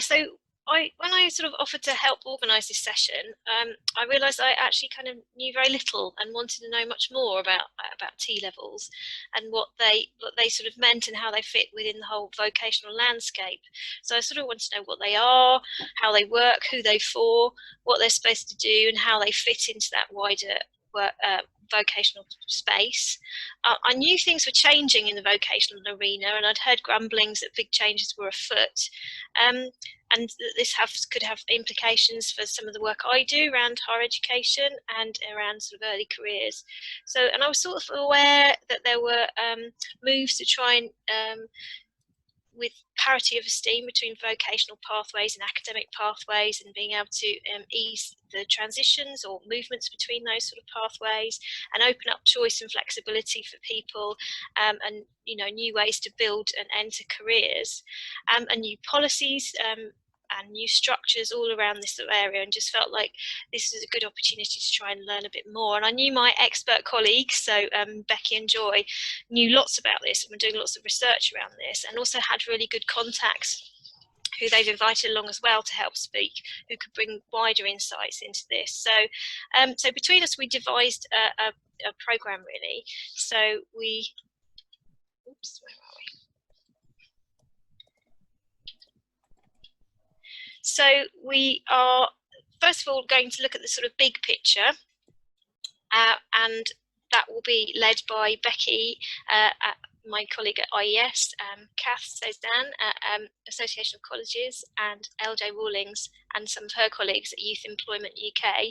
So when I sort of offered to help organise this session, I realised I actually kind of knew very little and wanted to know much more about T-levels and what they sort of meant and how they fit within the whole vocational landscape. So I sort of want to know what they are, how they work, who they're for, what they're supposed to do, and how they fit into that wider vocational space. I knew things were changing in the vocational arena, and I'd heard grumblings that big changes were afoot. And this could have implications for some of the work I do around higher education and around sort of early careers. So, and I was sort of aware that there were moves to try and with parity of esteem between vocational pathways and academic pathways, and being able to ease the transitions or movements between those sort of pathways and open up choice and flexibility for people, and new ways to build and enter careers, and new policies and new structures all around this sort of area, and just felt like this was a good opportunity to try and learn a bit more. And I knew my expert colleagues, so Becky and Joy, knew lots about this and were doing lots of research around this, and also had really good contacts who they've invited along as well to help speak, who could bring wider insights into this. So, so between us, we devised a program really. So we, oops, where are we? So we are, first of all, going to look at the sort of big picture, and that will be led by Becky, my colleague at IES, Kath Sezdan at Association of Colleges, and LJ Rawlings and some of her colleagues at Youth Employment UK,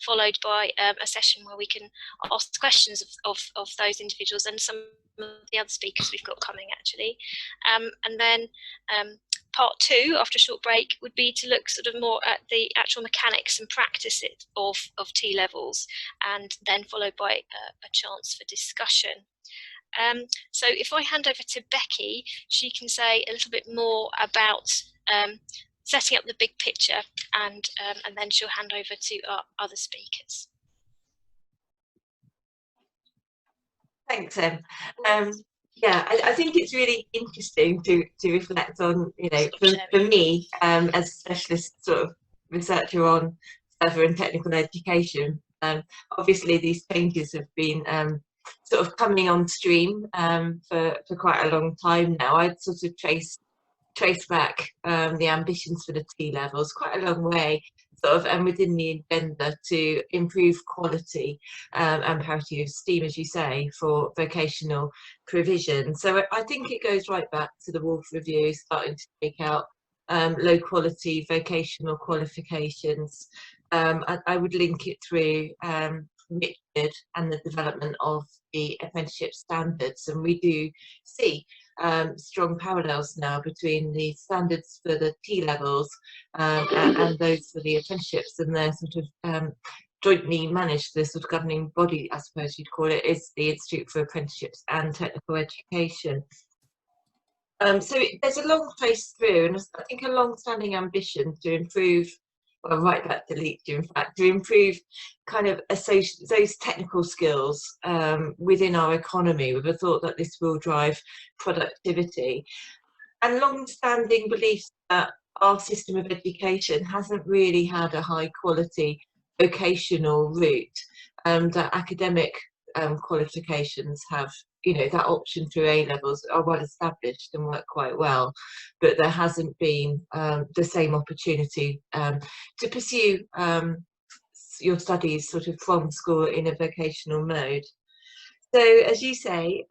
followed by a session where we can ask questions of those individuals and some of the other speakers we've got coming actually. And then part two, after a short break, would be to look sort of more at the actual mechanics and practice of T-levels, and then followed by a chance for discussion. So if I hand over to Becky, she can say a little bit more about setting up the big picture, and then she'll hand over to our other speakers. Thanks, Em. Yeah, I think it's really interesting to reflect on, for me, as a specialist sort of researcher on further and technical education, obviously these changes have been sort of coming on stream for quite a long time now. I'd sort of trace back the ambitions for the T-levels quite a long way, sort of, and within the agenda to improve quality and parity of esteem, as you say, for vocational provision. So I think it goes right back to the Wolf Review, starting to take out low quality vocational qualifications. I would link it through Richard and the development of the apprenticeship standards, and we do see strong parallels now between the standards for the T-levels and those for the apprenticeships, and they're sort of jointly managed. The sort of governing body, I suppose you'd call it, is the Institute for Apprenticeships and Technical Education. So there's a long trace through, and I think a long-standing ambition to improve, well, right back to Leach, in fact, to improve kind of those technical skills within our economy, with a thought that this will drive productivity, and long-standing beliefs that our system of education hasn't really had a high-quality vocational route, that academic qualifications have, that option through A-levels are well established and work quite well, but there hasn't been the same opportunity to pursue your studies sort of from school in a vocational mode. So, as you say,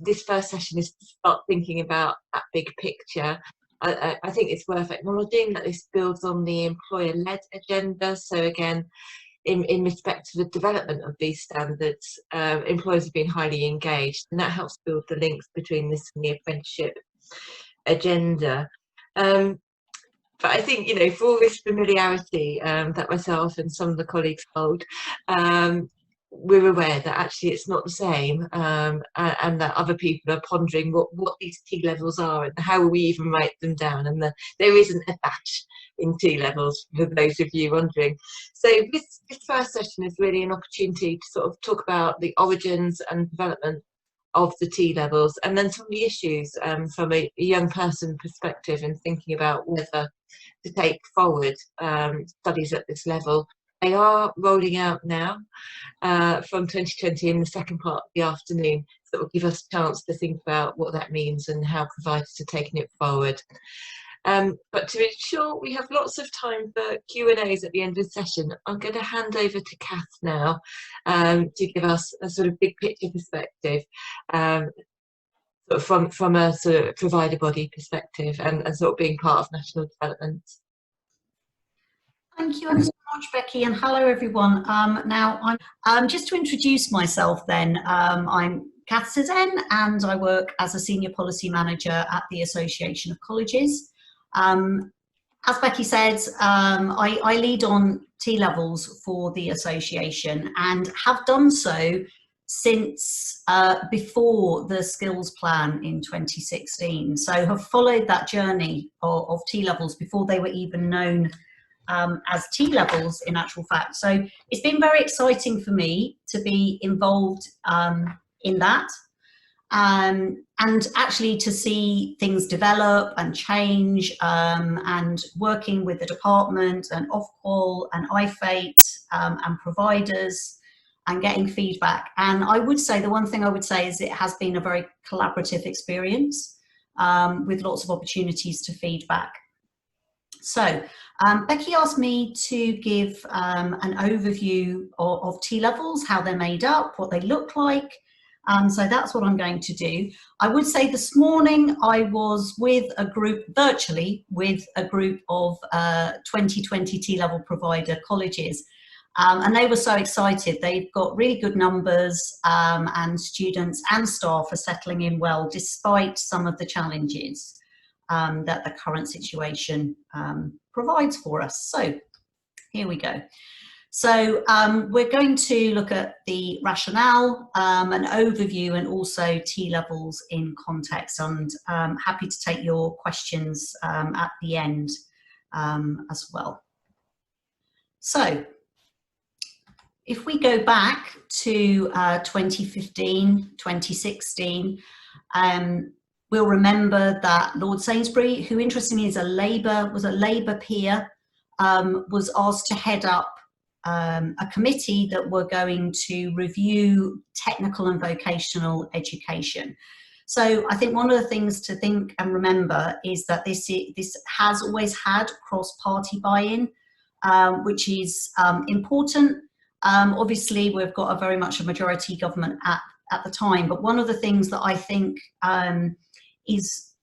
this first session is to start thinking about that big picture. I think it's worth acknowledging that this builds on the employer-led agenda. So again, in respect to the development of these standards, employers have been highly engaged, and that helps build the links between this and the apprenticeship agenda. But I think, for all this familiarity that myself and some of the colleagues hold, we're aware that actually it's not the same, and that other people are pondering what these T-levels are and how we even write them down, and there isn't a dash in T-levels, for those of you wondering. So this first session is really an opportunity to sort of talk about the origins and development of the T levels, and then some of the issues from a young person perspective and thinking about whether to take forward studies at this level. They are rolling out now from 2020 in the second part of the afternoon, so that will give us a chance to think about what that means and how providers are taking it forward. But to ensure we have lots of time for Q&As at the end of the session, I'm going to hand over to Kath now to give us a sort of big picture perspective from a sort of provider body perspective and sort of being part of national development. Thank you ever so much, Becky, and hello everyone. Now, I'm just to introduce myself then, I'm Kath Sezen and I work as a Senior Policy Manager at the Association of Colleges. As Becky said, I lead on T-levels for the association and have done so since before the skills plan in 2016. So have followed that journey of T-levels before they were even known as T-levels in actual fact. So it's been very exciting for me to be involved in that and actually to see things develop and change and working with the department and Ofqual and IFATE and providers and getting feedback. And I would say the one thing I would say is it has been a very collaborative experience with lots of opportunities to feedback. So Becky asked me to give an overview of T-levels, how they're made up, what they look like. So that's what I'm going to do. I would say this morning I was with a group, virtually with a group of 2020 T-level provider colleges. And they were so excited. They've got really good numbers and students and staff are settling in well despite some of the challenges that the current situation provides for us. So here we go. So we're going to look at the rationale, an overview, and also T-levels in context. And happy to take your questions at the end as well. So if we go back to 2015, 2016, we'll remember that Lord Sainsbury, who interestingly was a Labour peer, was asked to head up a committee that were going to review technical and vocational education. So I think one of the things to think and remember is that this has always had cross-party buy-in, which is important. Obviously, we've got a very much a majority government at the time, but one of the things that I think is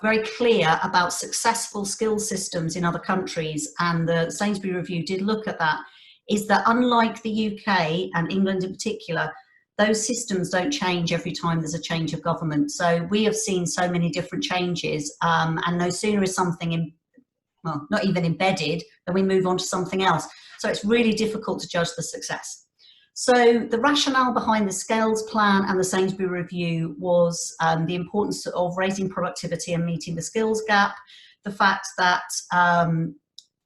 very clear about successful skills systems in other countries, and the Sainsbury Review did look at that, is that unlike the UK and England in particular, those systems don't change every time there's a change of government. So we have seen so many different changes, and no sooner is something well, not even embedded, than we move on to something else. So it's really difficult to judge the success. So the rationale behind the Skills Plan and the Sainsbury Review was the importance of raising productivity and meeting the skills gap, the fact that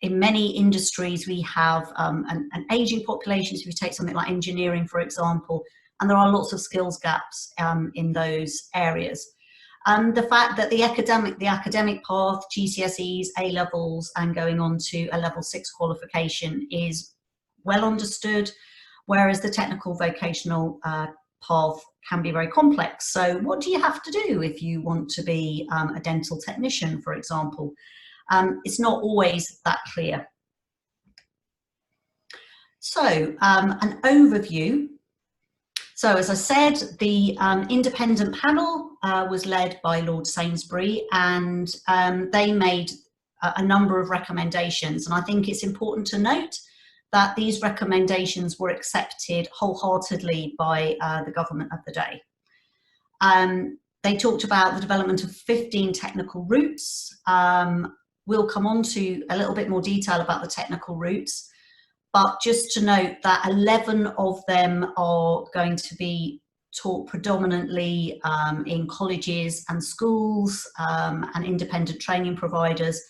in many industries we have an ageing population. So if you take something like engineering, for example, and there are lots of skills gaps in those areas. The fact that the academic path, GCSEs, A-levels, and going on to a level 6 qualification is well understood, whereas the technical vocational path can be very complex. So what do you have to do if you want to be a dental technician, for example? It's not always that clear. So an overview. So as I said, the independent panel was led by Lord Sainsbury, and they made a number of recommendations. And I think it's important to note that these recommendations were accepted wholeheartedly by the government of the day. They talked about the development of 15 technical routes. We'll come on to a little bit more detail about the technical routes, but just to note that 11 of them are going to be taught predominantly in colleges and schools and independent training providers,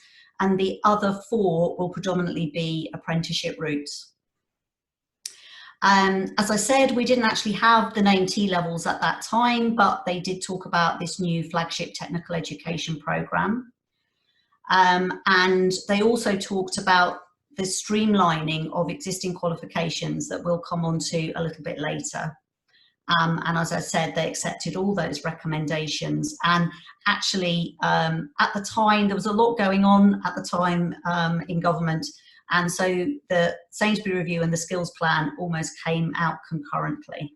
and the other 4 will predominantly be apprenticeship routes. As I said, we didn't actually have the name T-levels at that time, but they did talk about this new flagship technical education programme. And they also talked about the streamlining of existing qualifications that we'll come on to a little bit later. And as I said, they accepted all those recommendations. And actually, at the time, there was a lot going on at the time in government. And so the Sainsbury Review and the Skills Plan almost came out concurrently.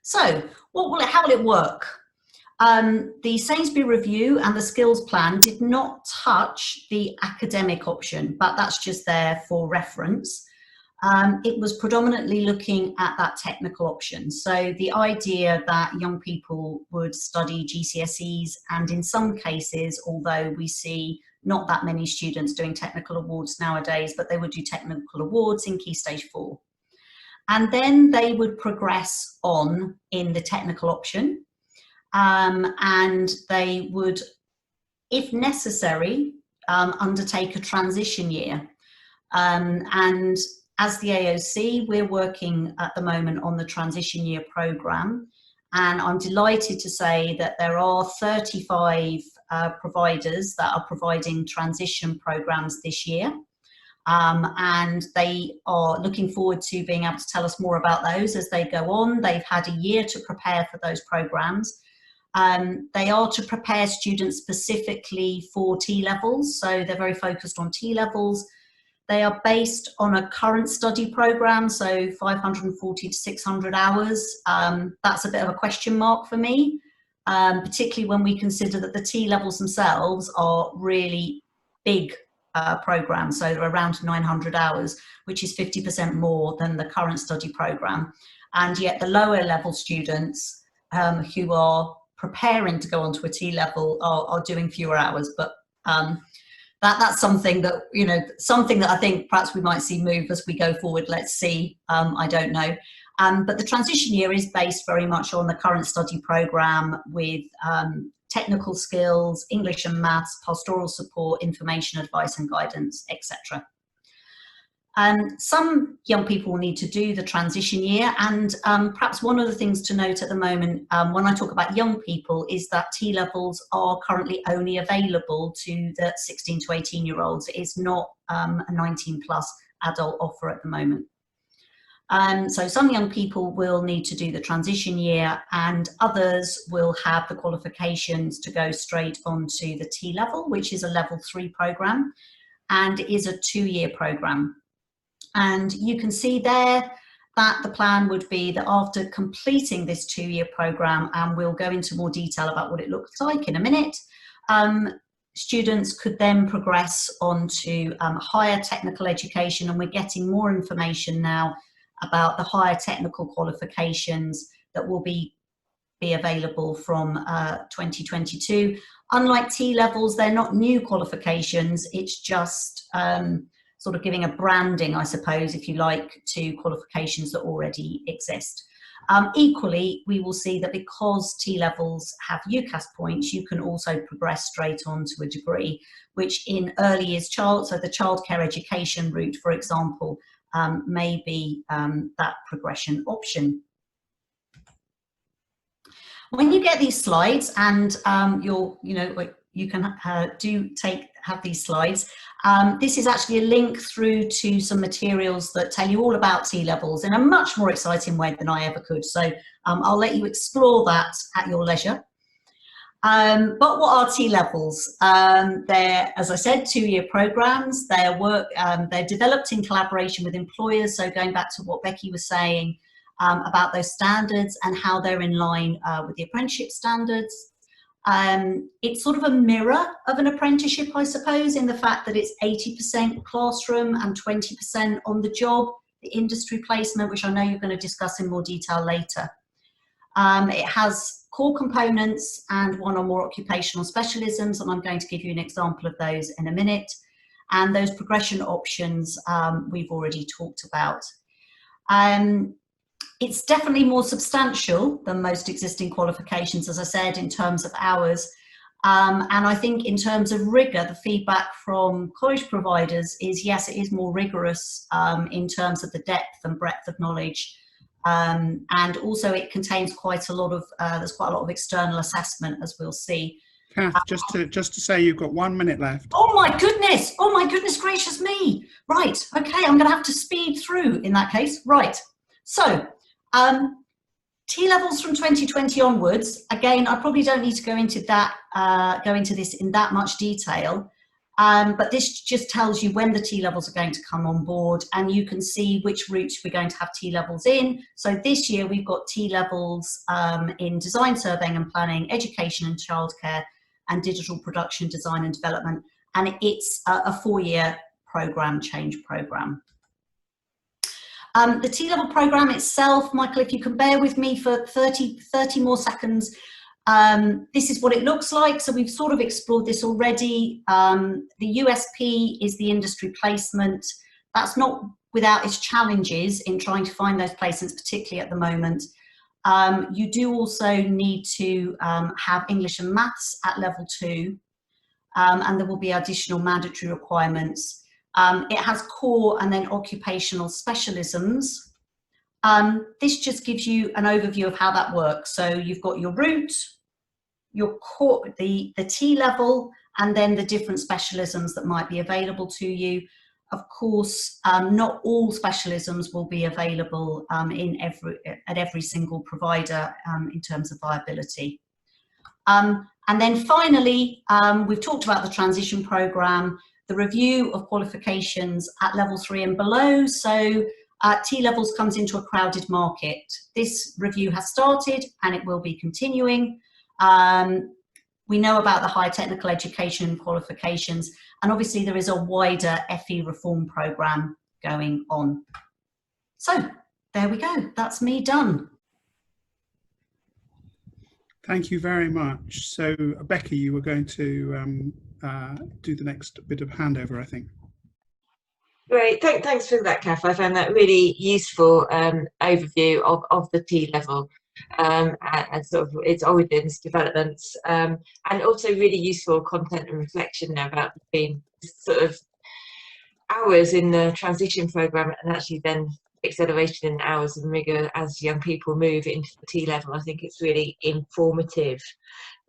So how will it work? The Sainsbury Review and the Skills Plan did not touch the academic option, but that's just there for reference. It was predominantly looking at that technical option. So the idea that young people would study GCSEs, and in some cases, although we see not that many students doing technical awards nowadays, but they would do technical awards in Key Stage 4. And then they would progress on in the technical option, and they would, if necessary, undertake a transition year. And as the AOC, we're working at the moment on the transition year programme, and I'm delighted to say that there are 35 providers that are providing transition programmes this year, and they are looking forward to being able to tell us more about those as they go on. They've had a year to prepare for those programmes. They are to prepare students specifically for T-levels, so they're very focused on T-levels. They are based on a current study programme, so 540 to 600 hours. That's a bit of a question mark for me, particularly when we consider that the T-levels themselves are really big programmes, so they're around 900 hours, which is 50% more than the current study programme. And yet the lower level students who are preparing to go onto a T-level are doing fewer hours, but that's something that, something that I think perhaps we might see move as we go forward. Let's see, I don't know. But the transition year is based very much on the current study programme with technical skills, English and maths, pastoral support, information, advice and guidance, etc. Some young people will need to do the transition year, and perhaps one of the things to note at the moment when I talk about young people is that T-levels are currently only available to the 16 to 18-year-olds. It is not a 19+ adult offer at the moment. So some young people will need to do the transition year, and others will have the qualifications to go straight onto the T-level, which is a level 3 programme and is a 2-year programme. And you can see there that the plan would be that after completing this 2-year programme, and we'll go into more detail about what it looks like in a minute, students could then progress on to higher technical education, and we're getting more information now about the higher technical qualifications that will be available from 2022. Unlike T-levels, they're not new qualifications, it's just sort of giving a branding, I suppose, if you like, to qualifications that already exist. Equally, we will see that because T-levels have UCAS points, you can also progress straight on to a degree, which in early years so the childcare education route, for example, may be that progression option. When you get these slides, and you can have these slides. This is actually a link through to some materials that tell you all about T-levels in a much more exciting way than I ever could. So I'll let you explore that at your leisure. But what are T-levels? They're, as I said, 2-year programs. They're developed in collaboration with employers. So going back to what Becky was saying about those standards and how they're in line with the apprenticeship standards. It's sort of a mirror of an apprenticeship, I suppose, in the fact that it's 80% classroom and 20% on the job, the industry placement, which I know you're going to discuss in more detail later. It has core components and one or more occupational specialisms, and I'm going to give you an example of those in a minute. And those progression options we've already talked about. It's definitely more substantial than most existing qualifications, as I said, in terms of hours. And I think in terms of rigour, the feedback from college providers is, yes, it is more rigorous in terms of the depth and breadth of knowledge. And also it contains quite a lot of, there's quite a lot of external assessment, as we'll see. Kath, just to say you've got 1 minute left. Oh my goodness gracious me. Right, okay, I'm gonna have to speed through in that case. Right, so T-levels from 2020 onwards, again, I probably don't need to go into that, go into this in that much detail, but this just tells you when the T-levels are going to come on board, and you can see which routes we're going to have T-levels in. So this year we've got T-levels in design, surveying and planning, education and childcare, and digital production, design and development, and it's a 4-year program, change program. The T-level program itself, Michael, if you can bear with me for 30 more seconds, this is what it looks like. So we've sort of explored this already. The USP is the industry placement. That's not without its challenges in trying to find those placements, particularly at the moment. You do also need to have English and maths at level 2, and there will be additional mandatory requirements. It has core and then occupational specialisms. This just gives you an overview of how that works. So you've got your route, your core, the T level, and then the different specialisms that might be available to you. Of course, not all specialisms will be available at every single provider in terms of viability. And then finally, we've talked about the transition programme, the review of qualifications at level 3 and below. So T-levels comes into a crowded market. This review has started and it will be continuing. We know about the higher technical education qualifications, and obviously there is a wider FE reform programme going on. So there we go, that's me done. Thank you very much. So Becky, you were going to do the next bit of handover, I think. Great, thanks for that, Kath. I found that really useful overview of the T-level and sort of its origins, developments, and also really useful content and reflection now about being sort of hours in the transition programme and actually then acceleration in hours and rigour as young people move into the T-level. I think it's really informative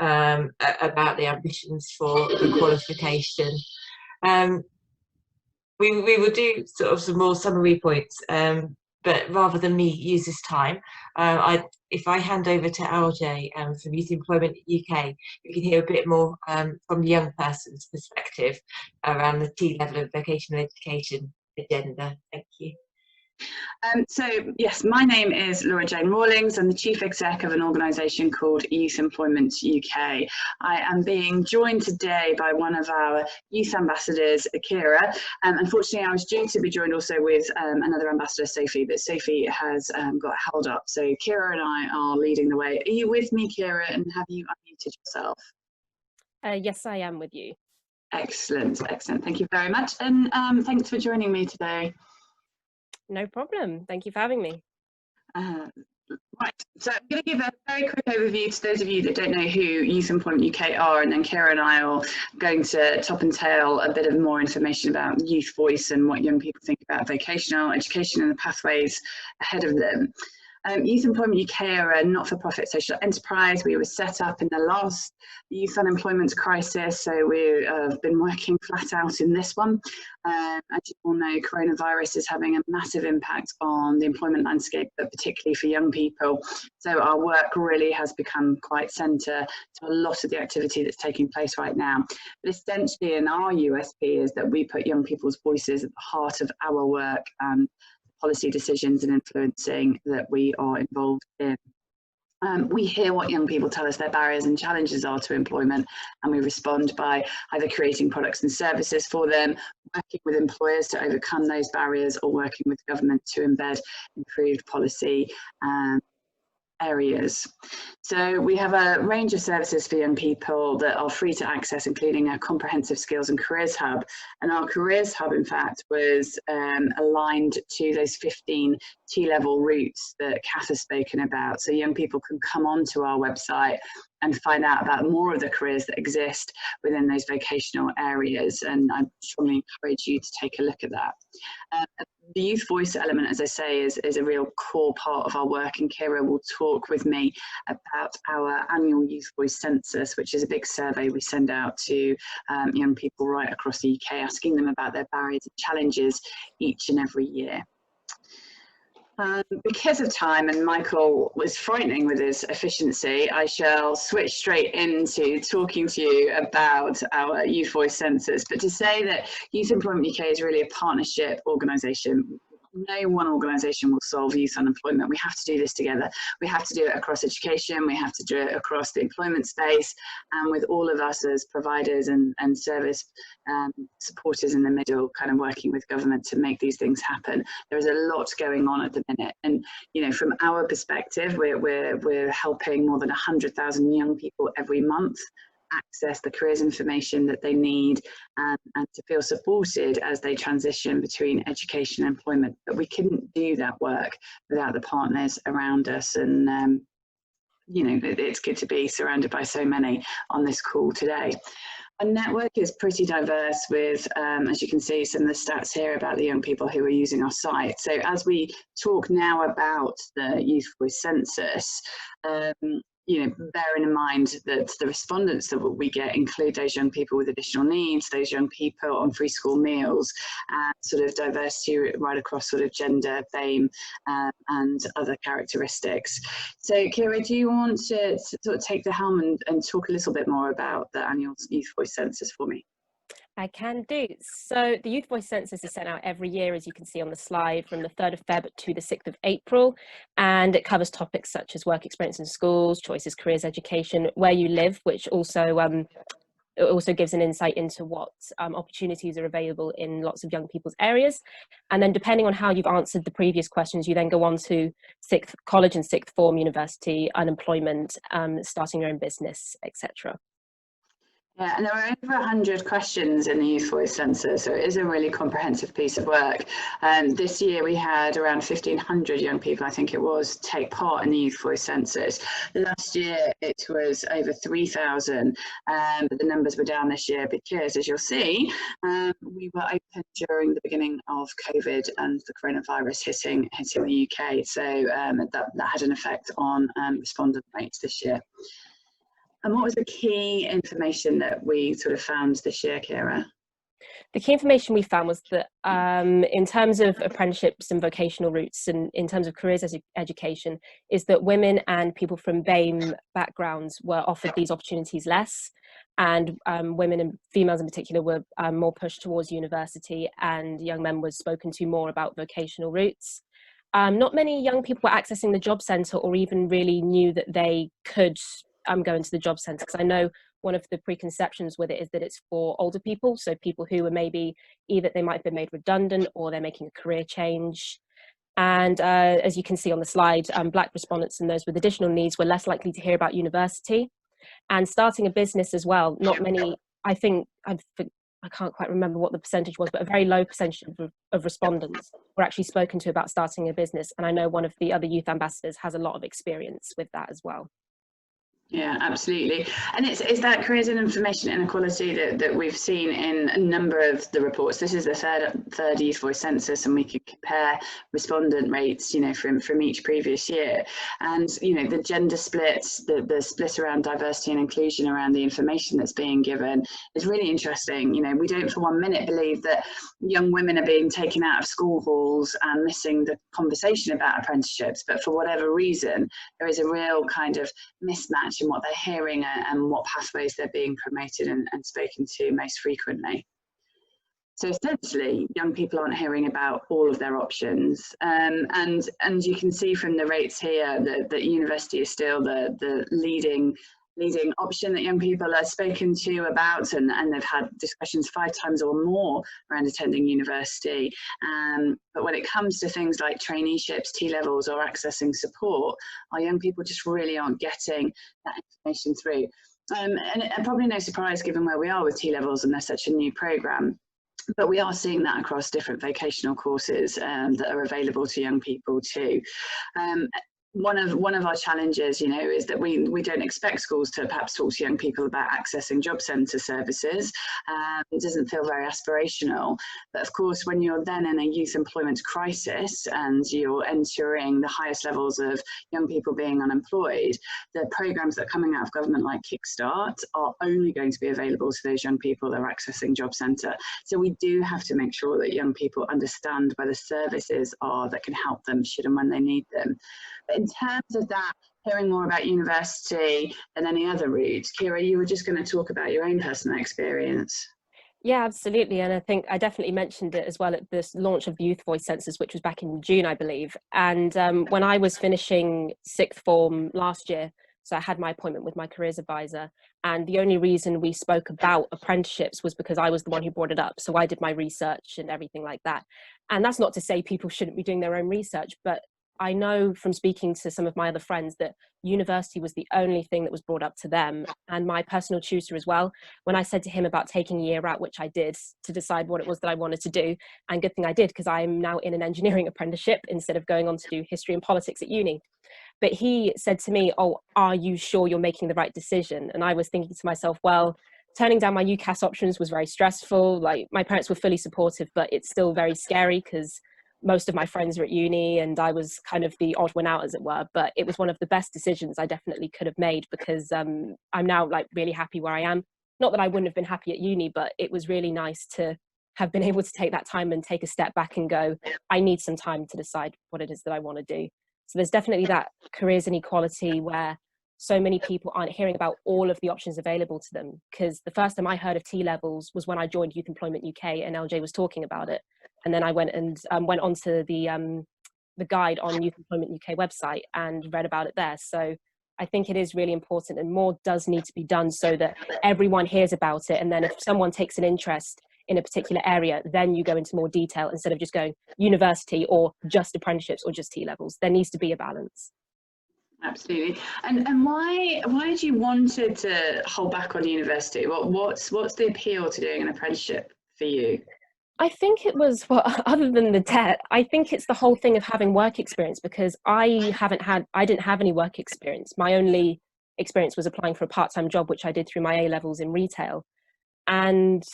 about the ambitions for the qualification. We will do sort of some more summary points, but rather than me use this time, if I hand over to RJ from Youth Employment UK, we can hear a bit more from the young person's perspective around the T-level of vocational education agenda. Thank you. So yes, my name is Laura Jane Rawlings. I'm the Chief Exec of an organisation called Youth Employment UK. I am being joined today by one of our youth ambassadors, Akira. Unfortunately, I was due to be joined also with another ambassador, Sophie, but Sophie has got held up. So Kira and I are leading the way. Are you with me, Kira, and have you unmuted yourself? Yes, I am with you. Excellent, excellent. Thank you very much. And thanks for joining me today. No problem. Thank you for having me. Right, so I'm going to give a very quick overview to those of you that don't know who Youth Employment UK are, and then Kira and I are going to top and tail a bit of more information about youth voice and what young people think about vocational education and the pathways ahead of them. Youth Employment UK are a not-for-profit social enterprise. We were set up in the last youth unemployment crisis, so we have been working flat out in this one. As you all know, coronavirus is having a massive impact on the employment landscape, but particularly for young people. So our work really has become quite centre to a lot of the activity that's taking place right now. But essentially, in our USP is that we put young people's voices at the heart of our work and policy decisions and influencing that we are involved in. We hear what young people tell us their barriers and challenges are to employment, and we respond by either creating products and services for them, working with employers to overcome those barriers, or working with government to embed improved policy areas. So we have a range of services for young people that are free to access, including a comprehensive skills and careers hub. And our careers hub, in fact, was aligned to those 15 T-level routes that Kath has spoken about. So young people can come onto our website and find out about more of the careers that exist within those vocational areas. And I strongly encourage you to take a look at that. The youth voice element, as I say, is a real core part of our work, and Kira will talk with me about our annual youth voice census, which is a big survey we send out to young people right across the UK, asking them about their barriers and challenges each and every year. Because of time, and Michael was frightening with his efficiency, I shall switch straight into talking to you about our Youth Voice Census. But to say that Youth Employment UK is really a partnership organisation. No one organisation will solve youth unemployment. We have to do this together. We have to do it across education. We have to do it across the employment space, and with all of us as providers and service supporters in the middle, kind of working with government to make these things happen. There is a lot going on at the minute, and you know, from our perspective, we're helping more than 100,000 young people every month access the careers information that they need, and to feel supported as they transition between education and employment. But we couldn't do that work without the partners around us, and you know, it's good to be surrounded by so many on this call today. Our network is pretty diverse with, as you can see, some of the stats here about the young people who are using our site. So as we talk now about the Youth Voice Census, you know, bearing in mind that the respondents that we get include those young people with additional needs, those young people on free school meals, and sort of diversity right across sort of gender, BAME, and other characteristics. So Kira, do you want to sort of take the helm and talk a little bit more about the annual Youth Voice Census for me? I can do. So the Youth Voice Census is sent out every year, as you can see on the slide, from the 3rd of Feb to the 6th of April. And it covers topics such as work experience in schools, choices, careers, education, where you live, which also it also gives an insight into what opportunities are available in lots of young people's areas. And then depending on how you've answered the previous questions, you then go on to college and sixth form, university, unemployment, starting your own business, etc. Yeah, and there are over 100 questions in the Youth Voice Census, so it is a really comprehensive piece of work. This year we had around 1,500 young people, I think it was, take part in the Youth Voice Census. Last year it was over 3,000, but the numbers were down this year because, as you'll see, we were open during the beginning of COVID and the coronavirus hitting the UK, so that had an effect on respondent rates this year. And what was the key information that we sort of found this year, Kira? The key information we found was that in terms of apprenticeships and vocational routes, and in terms of careers as education, is that women and people from BAME backgrounds were offered these opportunities less, and women and females in particular were more pushed towards university, and young men were spoken to more about vocational routes. Not many young people were accessing the job centre or even really knew that they could go into the job centre, because I know one of the preconceptions with it is that it's for older people, so people who are maybe either they might have been made redundant or they're making a career change. And as you can see on the slide, Black respondents and those with additional needs were less likely to hear about university and starting a business as well. Not many, I think, I can't quite remember what the percentage was, but a very low percentage of respondents were actually spoken to about starting a business. And I know one of the other youth ambassadors has a lot of experience with that as well. Yeah, absolutely. And it's that careers and information inequality that we've seen in a number of the reports. This is the third Youth Voice Census, and we could compare respondent rates, you know, from each previous year. And, you know, the gender split, the split around diversity and inclusion around the information that's being given is really interesting. You know, we don't for 1 minute believe that young women are being taken out of school halls and missing the conversation about apprenticeships, but for whatever reason, there is a real kind of mismatch in what they're hearing and what pathways they're being promoted and spoken to most frequently. So essentially, young people aren't hearing about all of their options, and you can see from the rates here that university is still the leading option that young people are spoken to about, and they've had discussions 5 times or more around attending university. But when it comes to things like traineeships, T-levels, or accessing support, our young people just really aren't getting that information through. And probably no surprise given where we are with T-levels and they're such a new programme. But we are seeing that across different vocational courses that are available to young people too. one of our challenges, you know, is that we don't expect schools to perhaps talk to young people about accessing job centre services. It doesn't feel very aspirational. But of course, when you're then in a youth employment crisis and you're entering the highest levels of young people being unemployed, the programmes that are coming out of government like Kickstart are only going to be available to those young people that are accessing job centre. So we do have to make sure that young people understand where the services are that can help them should and when they need them. But in terms of that, hearing more about university and any other routes, Kira, you were just going to talk about your own personal experience. Yeah, absolutely. And I think I definitely mentioned it as well at this launch of the Youth Voice Census, which was back in June, I believe. And when I was finishing sixth form last year, so I had my appointment with my careers advisor, and the only reason we spoke about apprenticeships was because I was the one who brought it up. So I did my research and everything like that. And that's not to say people shouldn't be doing their own research, but I know from speaking to some of my other friends that university was the only thing that was brought up to them. And my personal tutor as well, when I said to him about taking a year out, which I did, to decide what it was that I wanted to do, and good thing I did, because I'm now in an engineering apprenticeship instead of going on to do history and politics at uni. But he said to me, oh, are you sure you're making the right decision? And I was thinking to myself, well, turning down my UCAS options was very stressful. Like, my parents were fully supportive, but it's still very scary because most of my friends were at uni and I was kind of the odd one out, as it were. But it was one of the best decisions I definitely could have made, because I'm now like really happy where I am. Not that I wouldn't have been happy at uni, but it was really nice to have been able to take that time and take a step back and go, I need some time to decide what it is that I want to do. So there's definitely that careers inequality where so many people aren't hearing about all of the options available to them. Because the first time I heard of T-levels was when I joined Youth Employment UK and LJ was talking about it. And then I went and went onto the guide on Youth Employment UK website and read about it there. So I think it is really important, and more does need to be done so that everyone hears about it. And then if someone takes an interest in a particular area, then you go into more detail instead of just going university or just apprenticeships or just T-levels. There needs to be a balance. Absolutely. And why did you wanted to hold back on university? What's the appeal to doing an apprenticeship for you? I think it was, well, other than the debt, I think it's the whole thing of having work experience, because I didn't have any work experience. My only experience was applying for a part-time job, which I did through my A-levels in retail. And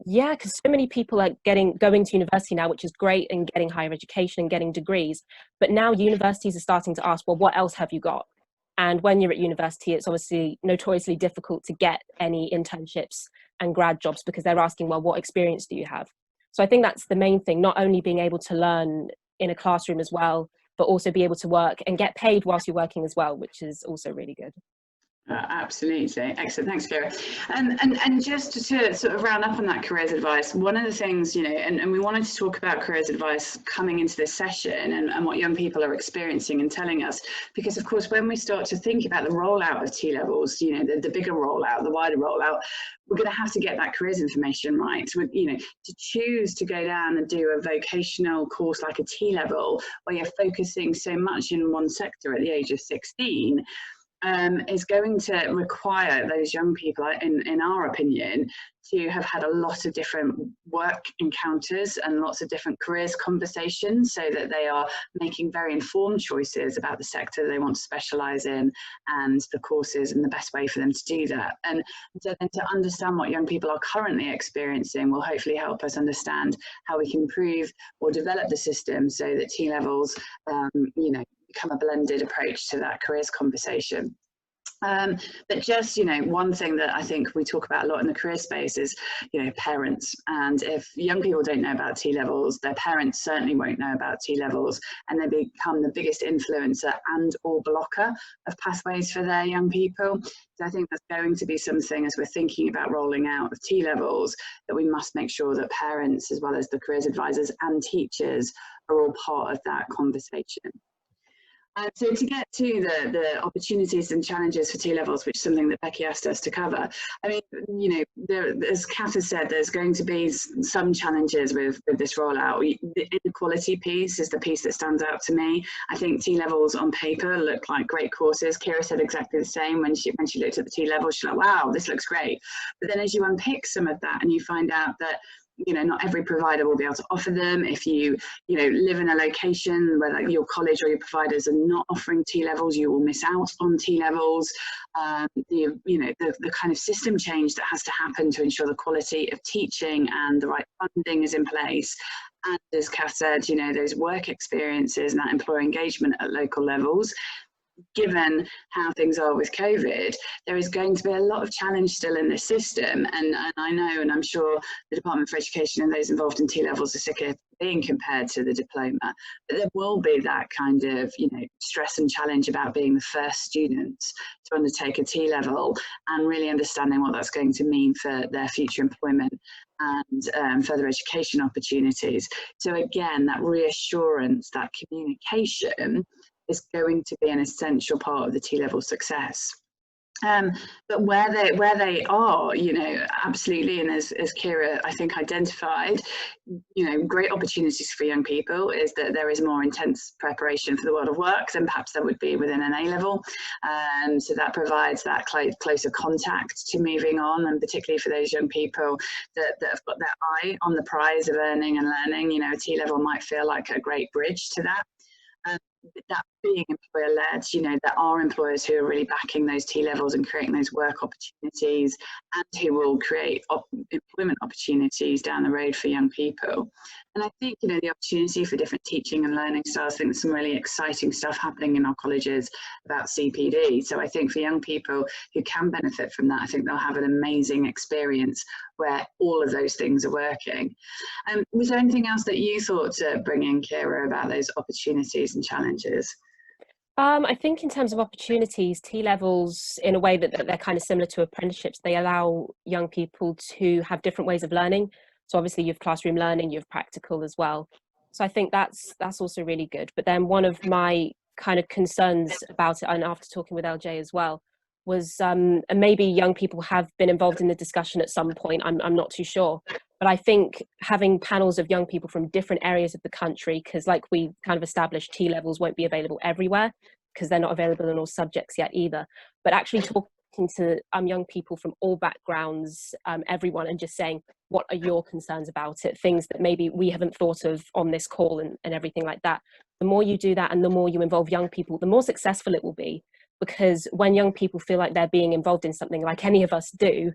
yeah, because so many people are going to university now, which is great, and getting higher education and getting degrees. But now universities are starting to ask, well, what else have you got? And when you're at university, it's obviously notoriously difficult to get any internships and grad jobs, because they're asking, well, what experience do you have? So I think that's the main thing, not only being able to learn in a classroom as well, but also be able to work and get paid whilst you're working as well, which is also really good. Absolutely. Excellent. Thanks, Kira. And just to sort of round up on that careers advice, one of the things, you know, and we wanted to talk about careers advice coming into this session and what young people are experiencing and telling us, because of course, when we start to think about the rollout of T-levels, you know, the bigger rollout, the wider rollout, we're going to have to get that careers information right. So, you know, to choose to go down and do a vocational course like a T-level, where you're focusing so much in one sector at the age of 16, is going to require those young people, in our opinion, to have had a lot of different work encounters and lots of different careers conversations, so that they are making very informed choices about the sector they want to specialise in and the courses and the best way for them to do that. And so then to understand what young people are currently experiencing will hopefully help us understand how we can improve or develop the system so that T-levels, you know, become a blended approach to that careers conversation. But just, you know, one thing that I think we talk about a lot in the career space is, you know, parents. And if young people don't know about T-levels, their parents certainly won't know about T-levels, and they become the biggest influencer and or blocker of pathways for their young people. So I think that's going to be something, as we're thinking about rolling out of T-levels, that we must make sure that parents, as well as the careers advisors and teachers, are all part of that conversation. So to get to the opportunities and challenges for T-levels, which is something that Becky asked us to cover, I mean, you know, as Kath has said, there's going to be some challenges with this rollout. The inequality piece is the piece that stands out to me. I think T-levels on paper look like great courses. Kira said exactly the same when she looked at the T-levels. She's like, wow, this looks great. But then as you unpick some of that and you find out that not every provider will be able to offer them. If you live in a location where like your college or your providers are not offering T-levels, you will miss out on T-levels. The kind of system change that has to happen to ensure the quality of teaching and the right funding is in place. And as Kath said, those work experiences and that employer engagement at local levels. Given how things are with COVID, there is going to be a lot of challenge still in this system. And I know, and I'm sure the Department for Education and those involved in T-levels are sick of being compared to the diploma. But there will be that kind of, stress and challenge about being the first students to undertake a T-level and really understanding what that's going to mean for their future employment and further education opportunities. So again, that reassurance, that communication is going to be an essential part of the T-level success. But where they are, absolutely, and as Kira, I think, identified, great opportunities for young people is that there is more intense preparation for the world of work than perhaps there would be within an A-level. So that provides that closer contact to moving on, and particularly for those young people that have got their eye on the prize of earning and learning, a T-level might feel like a great bridge to that. That being employer-led, there are employers who are really backing those T-levels and creating those work opportunities, and who will create employment opportunities down the road for young people. And I think, the opportunity for different teaching and learning styles, I think there's some really exciting stuff happening in our colleges about CPD. So I think for young people who can benefit from that, I think they'll have an amazing experience where all of those things are working. Was there anything else that you thought to bring in, Kira, about those opportunities and challenges? I think in terms of opportunities, T-levels, in a way that they're kind of similar to apprenticeships, they allow young people to have different ways of learning. So obviously you have classroom learning, you have practical as well. So I think that's also really good. But then one of my kind of concerns about it, and after talking with LJ as well, was and maybe young people have been involved in the discussion at some point, I'm not too sure. But I think having panels of young people from different areas of the country, because like we kind of established, T-levels won't be available everywhere because they're not available in all subjects yet either. But actually talking to young people from all backgrounds, everyone, and just saying, what are your concerns about it? Things that maybe we haven't thought of on this call and everything like that. The more you do that and the more you involve young people, the more successful it will be. Because when young people feel like they're being involved in something, like any of us do,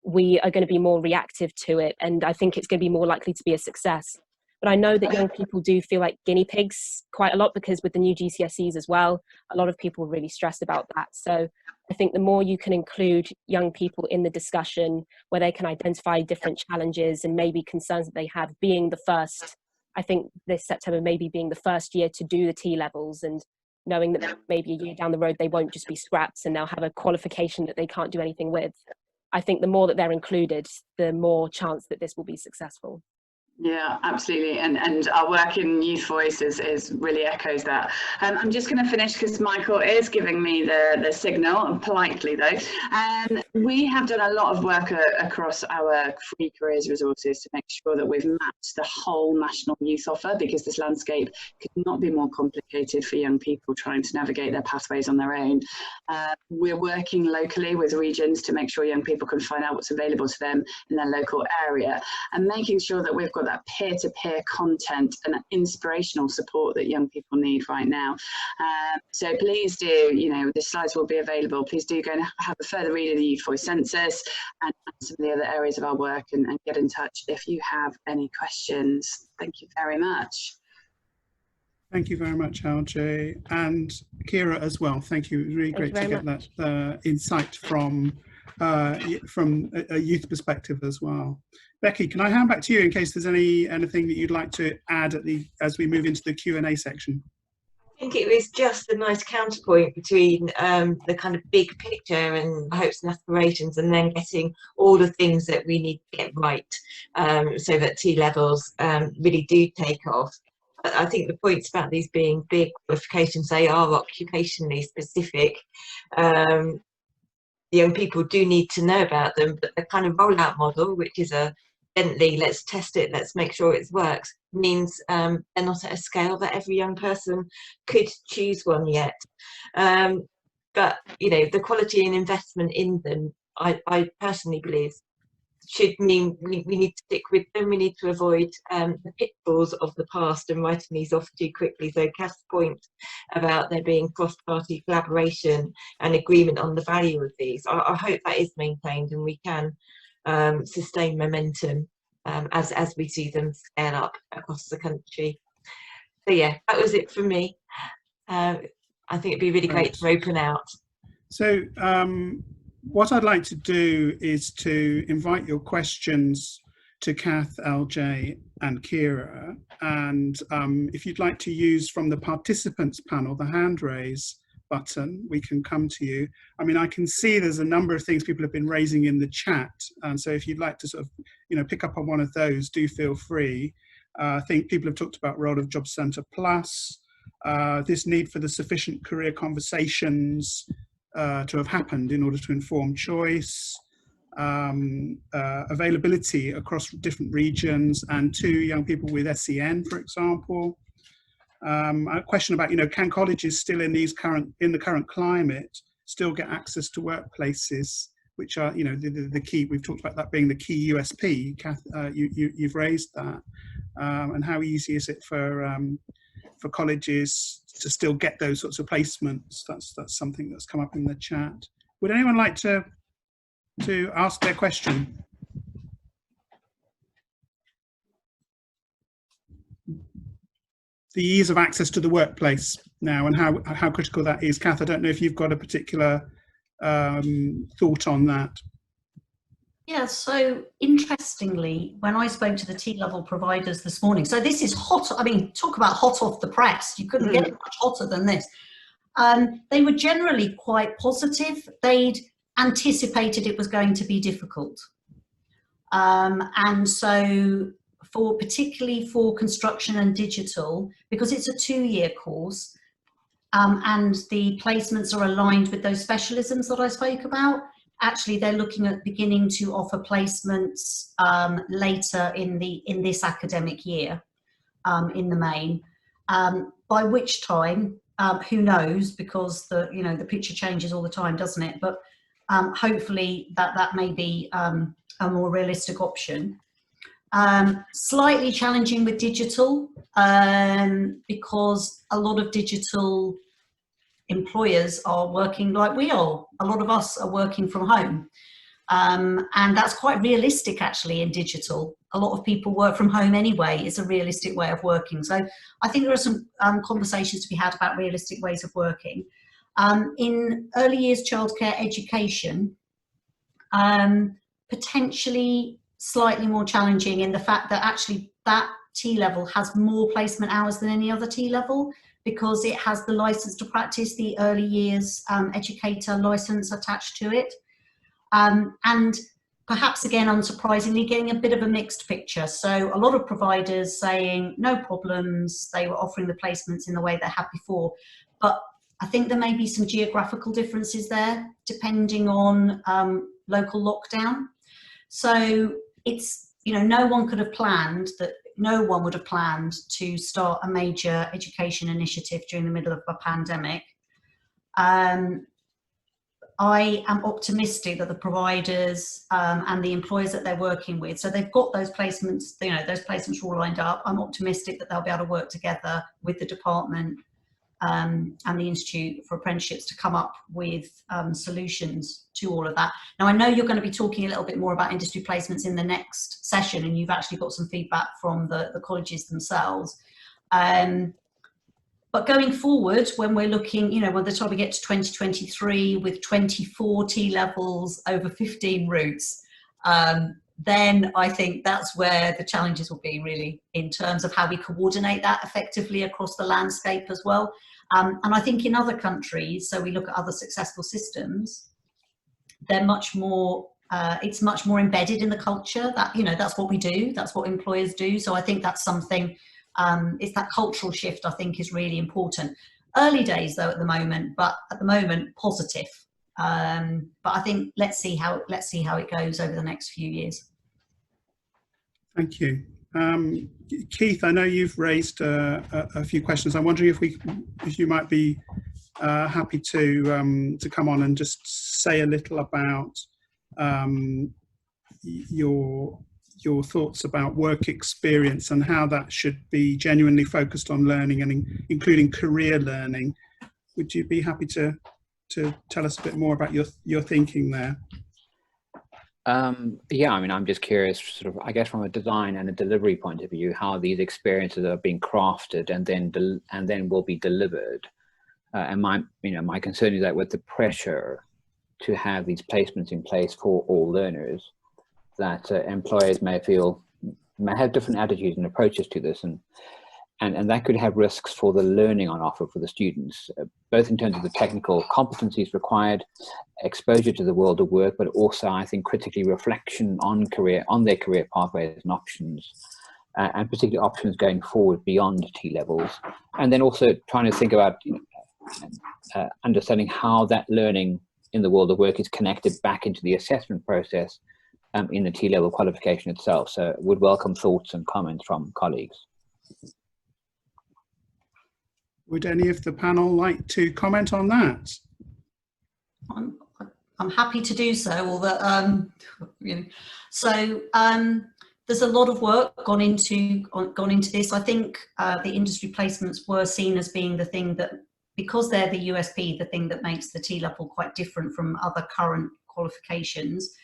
we are going to be more reactive to it. And I think it's going to be more likely to be a success. But I know that young people do feel like guinea pigs quite a lot, because with the new GCSEs as well, a lot of people are really stressed about that. So I think the more you can include young people in the discussion, where they can identify different challenges and maybe concerns that they have, being the first, I think this September maybe being the first year to do the T-levels, and knowing that maybe a year down the road they won't just be scraps and they'll have a qualification that they can't do anything with. I think the more that they're included, the more chance that this will be successful. Yeah, absolutely. And our work in Youth Voice is really echoes that. I'm just going to finish because Michael is giving me the signal, politely though. We have done a lot of work across our free careers resources to make sure that we've mapped the whole national youth offer, because this landscape could not be more complicated for young people trying to navigate their pathways on their own. We're working locally with regions to make sure young people can find out what's available to them in their local area, and making sure that we've got that peer-to-peer content and inspirational support that young people need right now. So please do, the slides will be available. Please do go and have a further read of the Youth Voice Census and some of the other areas of our work, and get in touch if you have any questions. Thank you very much. Thank you very much, LJ, and Kira as well. Thank you. It was really great to get that insight from a youth perspective as well. Becky, can I hand back to you in case there's anything that you'd like to add as we move into the Q&A section? I think it was just a nice counterpoint between the kind of big picture and hopes and aspirations, and then getting all the things that we need to get right so that T-levels really do take off. But I think the points about these being big qualifications, they are occupationally specific. Young people do need to know about them, but the kind of rollout model, which is a gently, let's test it, let's make sure it works, means they're not at a scale that every young person could choose one yet. But the quality and investment in them, I personally believe, should mean we need to stick with them. We need to avoid the pitfalls of the past and writing these off too quickly. So Kath's point about there being cross-party collaboration and agreement on the value of these, I hope that is maintained and we can sustain momentum as we see them scale up across the country. So yeah, that was it for me. I think it'd be really great to open out. So what I'd like to do is to invite your questions to Kath, LJ and Kira, and if you'd like to use from the participants panel the hand raise button, we can come to you. I mean, I can see there's a number of things people have been raising in the chat, and so if you'd like to sort of, you know, pick up on one of those, do feel free. I think people have talked about role of Job Centre Plus, this need for the sufficient career conversations to have happened in order to inform choice, availability across different regions, and to young people with SEN, for example. A question about, you know, can colleges still in the current climate still get access to workplaces, which are, you know, the key. We've talked about that being the key USP. Kath, you've raised that, and how easy is it for colleges to still get those sorts of placements? That's something that's come up in the chat. Would anyone like to ask their question? The ease of access to the workplace now and how critical that is. Kath, I don't know if you've got a particular thought on that. Yeah, so interestingly, when I spoke to the T-level providers this morning, so this is hot, I mean, talk about hot off the press, you couldn't get it much hotter than this. They were generally quite positive. They'd anticipated it was going to be difficult. And so particularly for construction and digital, because it's a 2-year course, and the placements are aligned with those specialisms that I spoke about, actually they're looking at beginning to offer placements later in this academic year, in the main, by which time, who knows, because the picture changes all the time, doesn't it? But hopefully that may be a more realistic option. Slightly challenging with digital, because a lot of digital employers are working like we are. A lot of us are working from home. And that's quite realistic actually in digital. A lot of people work from home anyway. It's a realistic way of working. So I think there are some conversations to be had about realistic ways of working. In early years childcare education, potentially slightly more challenging in the fact that actually that T-level has more placement hours than any other T-level, because it has the license to practice, the early years educator license attached to it. And perhaps again, unsurprisingly, getting a bit of a mixed picture. So a lot of providers saying no problems, they were offering the placements in the way they had before. But I think there may be some geographical differences there, depending on local lockdown. So it's, no one could have planned that. No one would have planned to start a major education initiative during the middle of a pandemic. I am optimistic that the providers and the employers that they're working with, so they've got those placements, those placements are all lined up. I'm optimistic that they'll be able to work together with the department and the Institute for Apprenticeships to come up with solutions to all of that. Now, I know you're going to be talking a little bit more about industry placements in the next session, and you've actually got some feedback from the colleges themselves. But going forward, when we're looking, by the time we get to 2023 with 24 T-levels over 15 routes, then I think that's where the challenges will be, really, in terms of how we coordinate that effectively across the landscape as well. And I think in other countries, so we look at other successful systems, they're much more, it's much more embedded in the culture that, that's what we do, that's what employers do. So I think that's something, it's that cultural shift I think is really important. Early days though at the moment, but at the moment positive. But I think let's see how it goes over the next few years. Thank you. Keith, I know you've raised a few questions. I'm wondering if you might be happy to come on and just say a little about your thoughts about work experience and how that should be genuinely focused on learning and including career learning. Would you be happy to tell us a bit more about your thinking there? Yeah, I mean, I'm just curious, sort of, I guess, from a design and a delivery point of view, how these experiences are being crafted and then will be delivered. And my concern is that with the pressure to have these placements in place for all learners, that employers may have different attitudes and approaches to this, and that could have risks for the learning on offer for the students, both in terms of the technical competencies required, exposure to the world of work, but also, I think, critically reflection on their career pathways and options, and particularly options going forward beyond T-levels. And then also trying to think about understanding how that learning in the world of work is connected back into the assessment process in the T-level qualification itself. So would welcome thoughts and comments from colleagues. Would any of the panel like to comment on that? I'm happy to do so. Although, there's a lot of work gone into this. I think the industry placements were seen as being the thing that, because they're the USP, the thing that makes the T-level quite different from other current qualifications.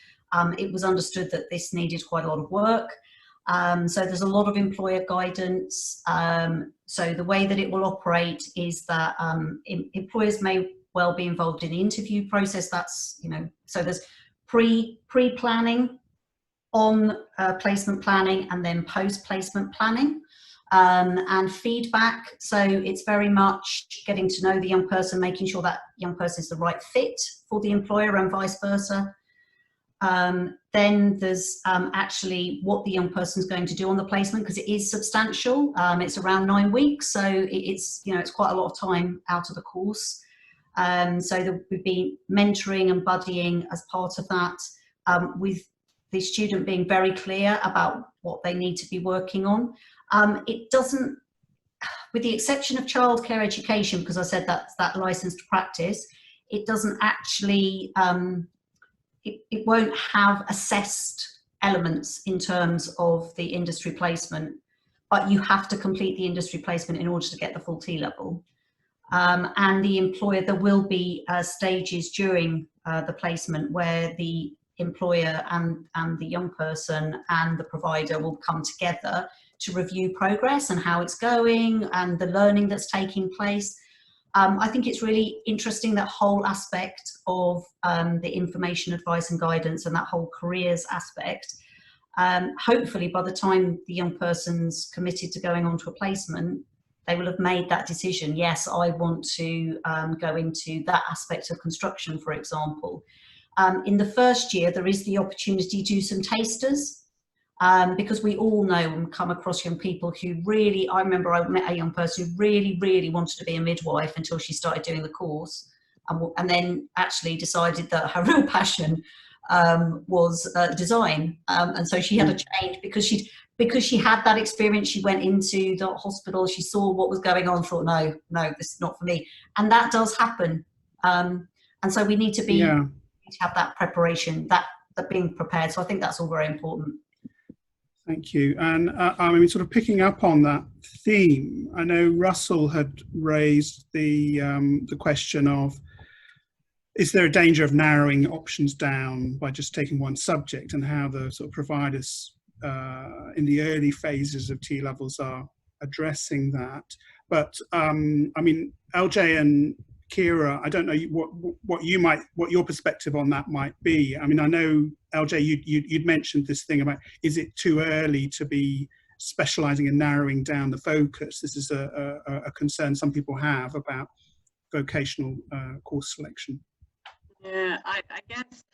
It was understood that this needed quite a lot of work. So there's a lot of employer guidance. So the way that it will operate is that employers may well be involved in the interview process. That's, so there's pre-planning, on placement planning, and then post-placement planning, and feedback. So it's very much getting to know the young person, making sure that young person is the right fit for the employer and vice versa. Then there's actually what the young person's going to do on the placement, because it is substantial. It's around 9 weeks, so it's quite a lot of time out of the course. So there would be mentoring and buddying as part of that, with the student being very clear about what they need to be working on. It doesn't, with the exception of childcare education, because I said that's that license to practice, it doesn't actually, it won't have assessed elements in terms of the industry placement, but you have to complete the industry placement in order to get the full T-level. And the employer, there will be stages during the placement where the employer and the young person and the provider will come together to review progress and how it's going and the learning that's taking place. I think it's really interesting, that whole aspect of the information, advice and guidance, and that whole careers aspect. Hopefully by the time the young person's committed to going on to a placement, they will have made that decision. Yes, I want to go into that aspect of construction, for example. In the first year, there is the opportunity to do some tasters, because we all know and come across young people who really, I remember I met a young person who really, really wanted to be a midwife until she started doing the course, and then actually decided that her real passion was design. And so she had a change because she had that experience. She went into the hospital, she saw what was going on, thought, no, this is not for me. And that does happen. And so we need to be, to have that preparation, that being prepared. So I think that's all very important. Thank you. And I mean, sort of picking up on that theme, I know Russell had raised the question of, is there a danger of narrowing options down by just taking one subject, and how the sort of providers in the early phases of T-levels are addressing that. But I mean, LJ and Kira, I don't know what your perspective on that might be. I mean, I know, LJ, you'd mentioned this thing about, is it too early to be specialising and narrowing down the focus? This is a concern some people have about vocational course selection. Yeah, I guess,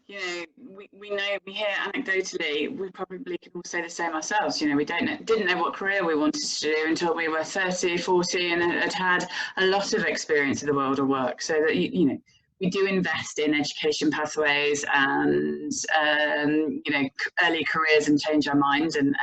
we know, we hear anecdotally, we probably can all say the same ourselves. We didn't know what career we wanted to do until we were 30, 40 and had a lot of experience in the world of work. So that, we do invest in education pathways and, early careers, and change our minds, and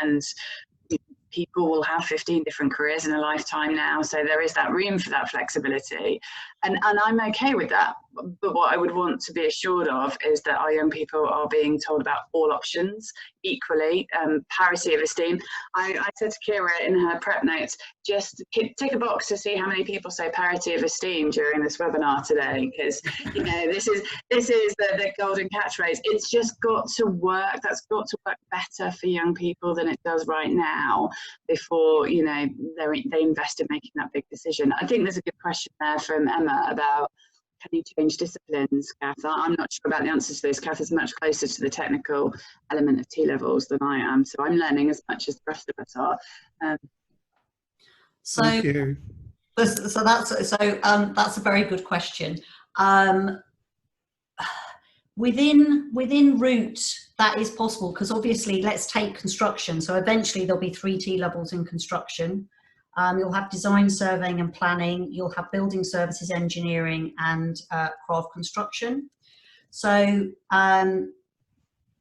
people will have 15 different careers in a lifetime now. So there is that room for that flexibility. And I'm okay with that. but what I would want to be assured of is that our young people are being told about all options equally, parity of esteem. I said to Kira in her prep notes, just take a box to see how many people say parity of esteem during this webinar today, because you know this is the golden catchphrase. It's just got to work. That's got to work better for young people than it does right now, before you know they invest in making that big decision. I think there's a good question there from Emma about, can you change disciplines, Kath? I'm not sure about the answers to this. Kath is much closer to the technical element of T-levels than I am, so I'm learning as much as the rest of us are. Thank you. So that's a very good question. Within route, that is possible, because obviously, let's take construction. So eventually there'll be 3 T-levels in construction. You'll have design, surveying and planning. You'll have building services, engineering and craft construction. So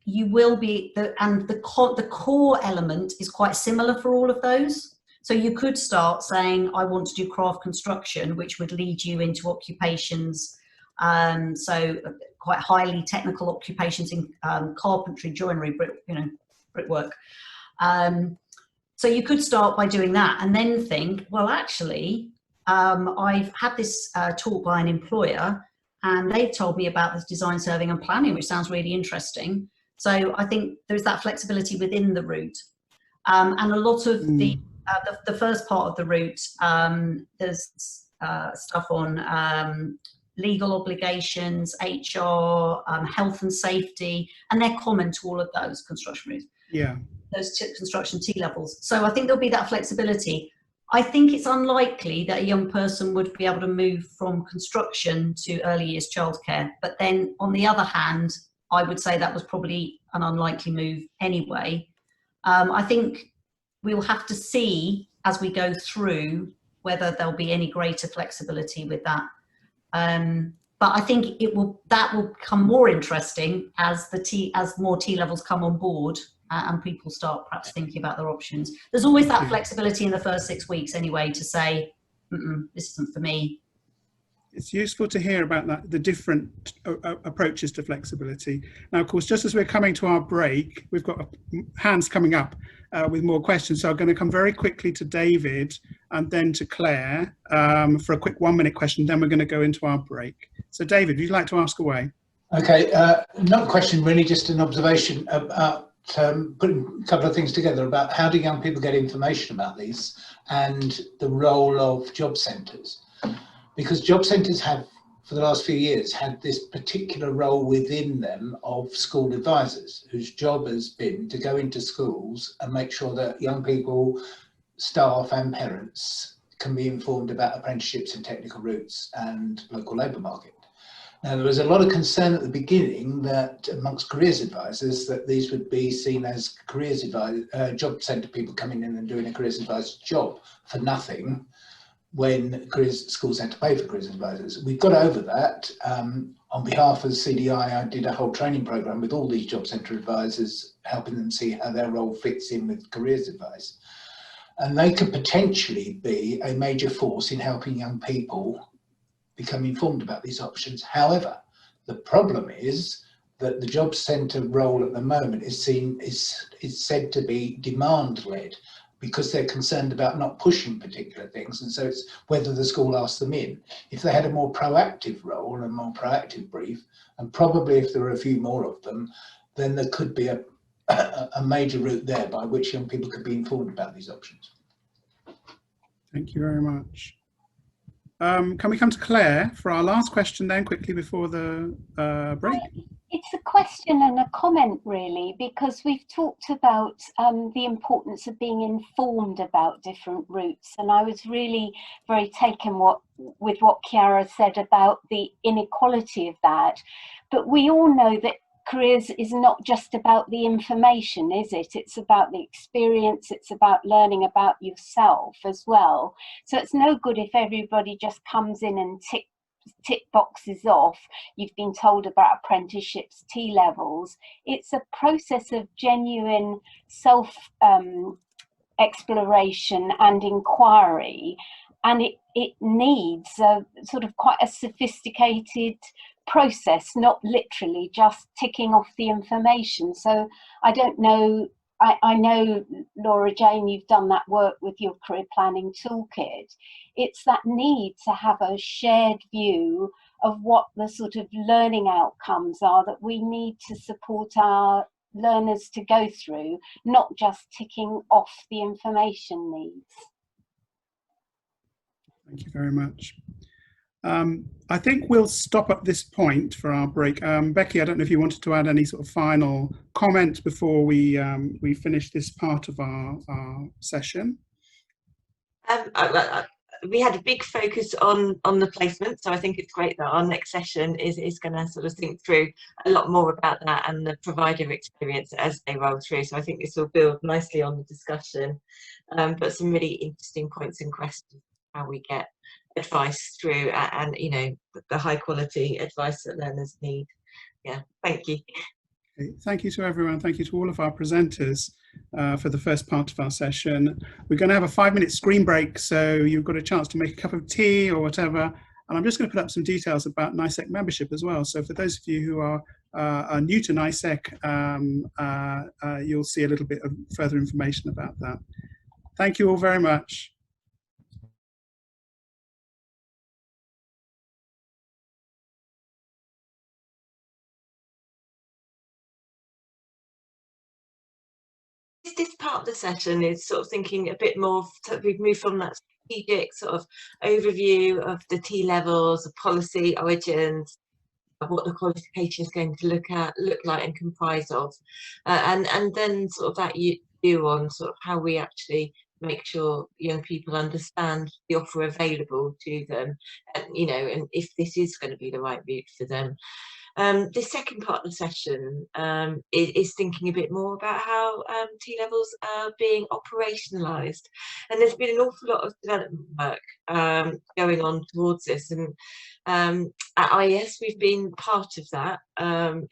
you will be, the core element is quite similar for all of those. So you could start saying, I want to do craft construction, which would lead you into occupations, so quite highly technical occupations in carpentry, joinery, brickwork. So you could start by doing that and then think, well, actually, I've had this talk by an employer and they've told me about this design, surveying and planning, which sounds really interesting. So I think there's that flexibility within the route. And a lot of the first part of the route, there's stuff on legal obligations, HR, health and safety, and they're common to all of those construction routes. Yeah. Those construction T-levels. So I think there'll be that flexibility. I think it's unlikely that a young person would be able to move from construction to early years childcare. But then on the other hand, I would say that was probably an unlikely move anyway. I think we'll have to see as we go through whether there'll be any greater flexibility with that. But I think that will become more interesting as more T-levels come on board. And people start perhaps thinking about their options. There's always that flexibility in the first 6 weeks anyway to say, this isn't for me. It's useful to hear about that, the different approaches to flexibility. Now, of course, just as we're coming to our break, we've got hands coming up with more questions. So I'm going to come very quickly to David and then to Claire for a quick 1-minute question. Then we're going to go into our break. So David, would you like to ask away? Okay, not a question really, just an observation about putting a couple of things together about how do young people get information about these and the role of job centres. Because job centres have, for the last few years, had this particular role within them of school advisors, whose job has been to go into schools and make sure that young people, staff and parents can be informed about apprenticeships and technical routes and local labour market. Now, there was a lot of concern at the beginning that amongst careers advisors that these would be seen as careers job centre people coming in and doing a careers advisor job for nothing when schools had to pay for careers advisors. We got over that. On behalf of CDI, I did a whole training programme with all these job centre advisors, helping them see how their role fits in with careers advice. And they could potentially be a major force in helping young people become informed about these options. However, the problem is that the job centre role at the moment is said to be demand-led because they're concerned about not pushing particular things, and so it's whether the school asks them in. If they had a more proactive role and a more proactive brief, and probably if there were a few more of them, then there could be a major route there by which young people could be informed about these options. Thank you very much. Can we come to Claire for our last question then, quickly before the break? It's a question and a comment really, because we've talked about the importance of being informed about different routes, and I was really very taken with what Chiara said about the inequality of that. But we all know that careers is not just about the information, is it? It's about the experience, it's about learning about yourself as well. So it's no good if everybody just comes in and tick boxes off. You've been told about apprenticeships, T-levels. It's a process of genuine self exploration and inquiry. and it needs a sort of quite a sophisticated process, not literally just ticking off the information. So I don't know, I know, Laura Jane, you've done that work with your career planning toolkit. It's that need to have a shared view of what the sort of learning outcomes are that we need to support our learners to go through, not just ticking off the information needs. Thank you very much. I think we'll stop at this point for our break. Becky, I don't know if you wanted to add any sort of final comment before we finish this part of our session. We had a big focus on the placement, so I think it's great that our next session is going to sort of think through a lot more about that and the provider experience as they roll through. So I think this will build nicely on the discussion, but some really interesting points and questions how we get advice through and you know, the high quality advice that learners need. Yeah, thank you. Okay, thank you to everyone. Thank you to all of our presenters for the first part of our session. We're going to have a 5-minute screen break, so you've got a chance to make a cup of tea or whatever. And I'm just going to put up some details about NICEC membership as well. So for those of you who are new to NICEC, you'll see a little bit of further information about that. Thank you all very much. This part of the session is sort of thinking a bit more, we've moved from that strategic sort of overview of the T levels, the policy origins, of what the qualification is going to look like and comprise of, and then sort of that view on sort of how we actually make sure young people understand the offer available to them, and you know, and if this is going to be the right route for them. The second part of the session is thinking a bit more about how T-levels are being operationalised, and there's been an awful lot of development work going on towards this, and at IES we've been part of that, and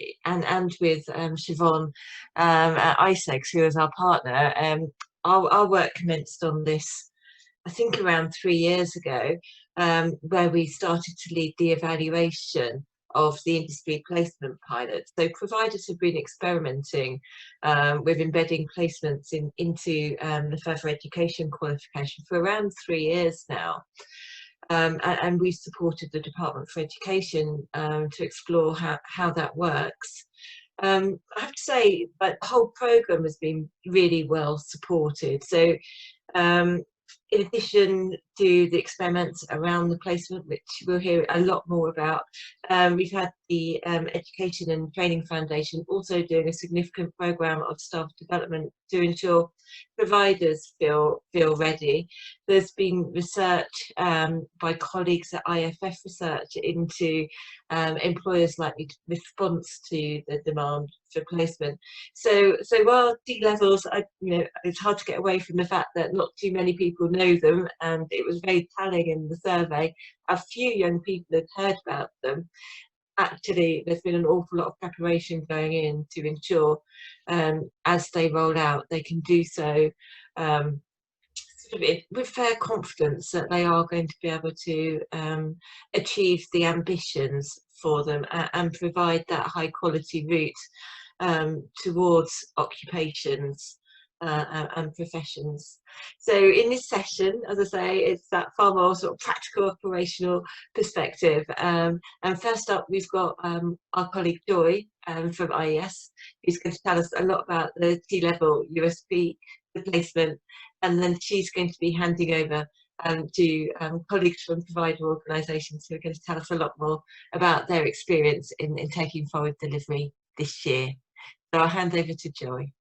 with Siobhan at NICEC, who is our partner. Our work commenced on this, I think, around 3 years ago, where we started to lead the evaluation of the industry placement pilot. So providers have been experimenting with embedding placements into the further education qualification for around 3 years now. And we've supported the Department for Education to explore how that works. I have to say that the whole programme has been really well supported. So in addition to the experiments around the placement, which we'll hear a lot more about, we've had the Education and Training Foundation also doing a significant programme of staff development to ensure providers feel ready. There's been research by colleagues at IFF Research into employers' likely response to the demand for placement. So while T levels, you know, it's hard to get away from the fact that not too many people know them, and it was very telling in the survey how few young people had heard about them. Actually, there's been an awful lot of preparation going in to ensure as they roll out, they can do so sort of with fair confidence that they are going to be able to achieve the ambitions for them and provide that high quality route towards occupations and professions. So in this session, as I say, it's that far more sort of practical operational perspective, and first up we've got our colleague Joy from IES, who's going to tell us a lot about the T-level USP, the placement, and then she's going to be handing over to colleagues from provider organisations who are going to tell us a lot more about their experience in taking forward delivery this year. So I'll hand over to Joy.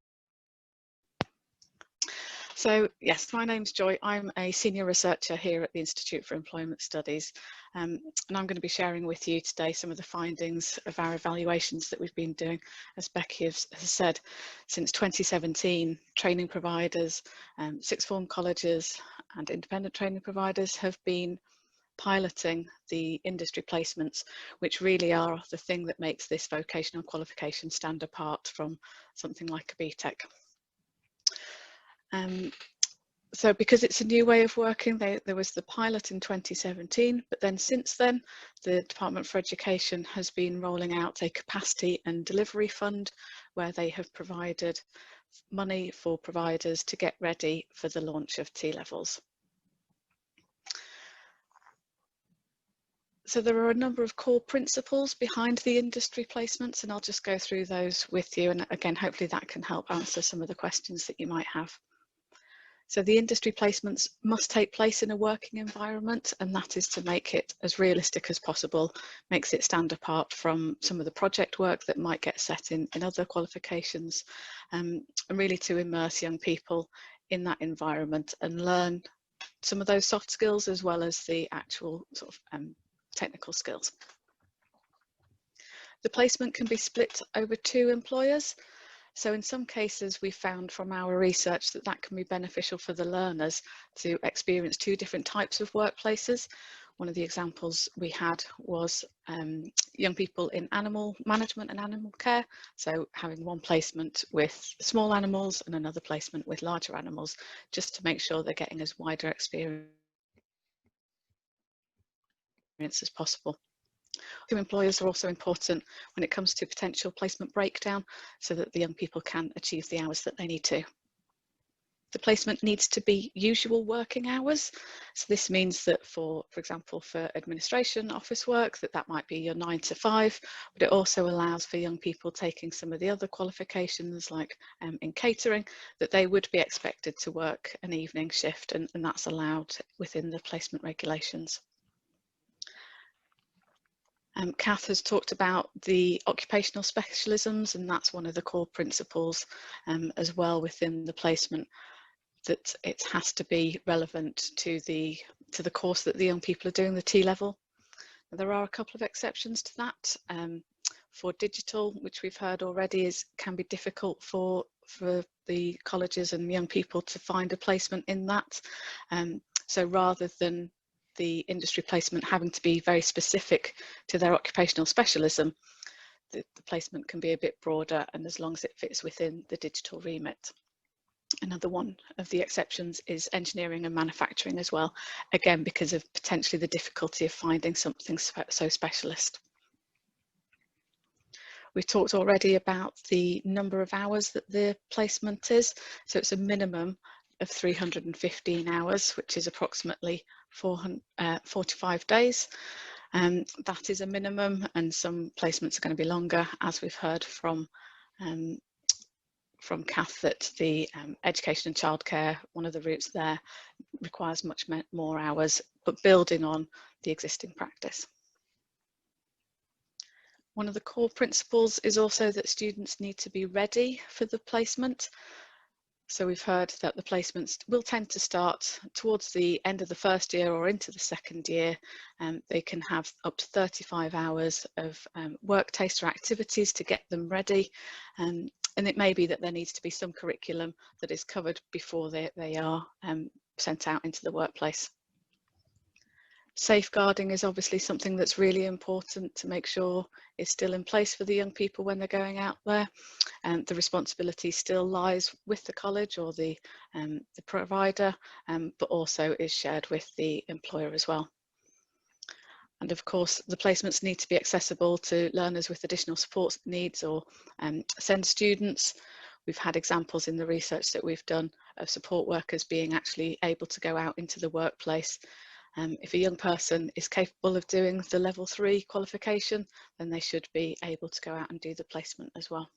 So yes, my name's Joy. I'm a senior researcher here at the Institute for Employment Studies, and I'm going to be sharing with you today some of the findings of our evaluations that we've been doing. As Becky has said, since 2017, training providers, sixth form colleges and independent training providers have been piloting the industry placements, which really are the thing that makes this vocational qualification stand apart from something like a BTEC. So because it's a new way of working, there was the pilot in 2017, but then since then, the Department for Education has been rolling out a capacity and delivery fund where they have provided money for providers to get ready for the launch of T-levels. So there are a number of core principles behind the industry placements, and I'll just go through those with you. And again, hopefully that can help answer some of the questions that you might have. So the industry placements must take place in a working environment, and that is to make it as realistic as possible, makes it stand apart from some of the project work that might get set in other qualifications, and really to immerse young people in that environment and learn some of those soft skills as well as the actual sort of technical skills. The placement can be split over 2 employers. So in some cases, we found from our research that that can be beneficial for the learners to experience 2 different types of workplaces. One of the examples we had was young people in animal management and animal care. So having one placement with small animals and another placement with larger animals, just to make sure they're getting as wider experience as possible. 2 employers are also important when it comes to potential placement breakdown, so that the young people can achieve the hours that they need to. The placement needs to be usual working hours. So this means that for example, for administration office work, that might be your 9 to 5, but it also allows for young people taking some of the other qualifications like in catering, that they would be expected to work an evening shift, and that's allowed within the placement regulations. Kath has talked about the occupational specialisms, and that's one of the core principles as well within the placement, that it has to be relevant to the course that the young people are doing, the T-level. There are a couple of exceptions to that. For digital, which we've heard already, can be difficult for the colleges and young people to find a placement in that. So rather than the industry placement having to be very specific to their occupational specialism, the placement can be a bit broader, and as long as it fits within the digital remit. Another one of the exceptions is engineering and manufacturing as well, again because of potentially the difficulty of finding something so specialist. We've talked already about the number of hours that the placement is, so it's a minimum of 315 hours, which is approximately 45 days. That is a minimum, and some placements are going to be longer, as we've heard from Kath, that the education and childcare, one of the routes there, requires much more hours, but building on the existing practice. One of the core principles is also that students need to be ready for the placement. So we've heard that the placements will tend to start towards the end of the first year or into the second year. They can have up to 35 hours of work taster activities to get them ready. And it may be that there needs to be some curriculum that is covered before they are sent out into the workplace. Safeguarding is obviously something that's really important to make sure is still in place for the young people when they're going out there, and the responsibility still lies with the college or the provider, but also is shared with the employer as well. And of course, the placements need to be accessible to learners with additional support needs or SEND students. We've had examples in the research that we've done of support workers being actually able to go out into the workplace. If a young person is capable of doing the level 3 qualification, then they should be able to go out and do the placement as well.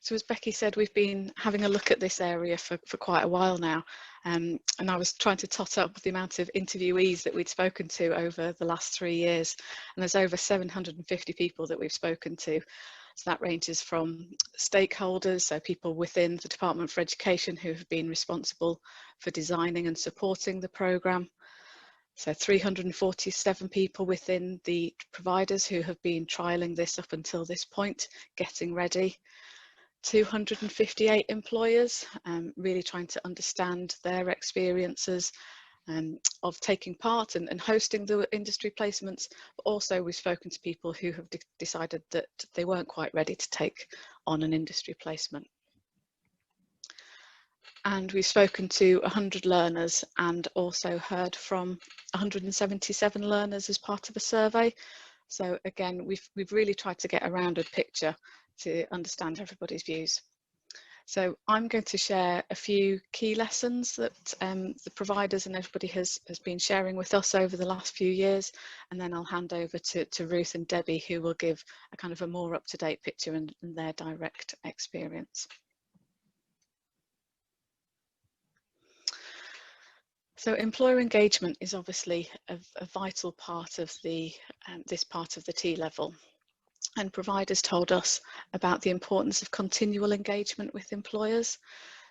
So as Becky said, we've been having a look at this area for quite a while now, and I was trying to tot up the amount of interviewees that we'd spoken to over the last 3 years, and there's over 750 people that we've spoken to. So that ranges from stakeholders, so people within the Department for Education who have been responsible for designing and supporting the programme. So 347 people within the providers who have been trialling this up until this point, getting ready. 258 employers, really trying to understand their experiences of taking part and hosting the industry placements, but also we've spoken to people who have decided that they weren't quite ready to take on an industry placement. And we've spoken to 100 learners and also heard from 177 learners as part of a survey. So again, we've really tried to get a rounded picture to understand everybody's views. So I'm going to share a few key lessons that the providers and everybody has been sharing with us over the last few years, and then I'll hand over to Ruth and Debbie, who will give a kind of a more up-to-date picture and their direct experience. So employer engagement is obviously a vital part of the this part of the T-level, and providers told us about the importance of continual engagement with employers.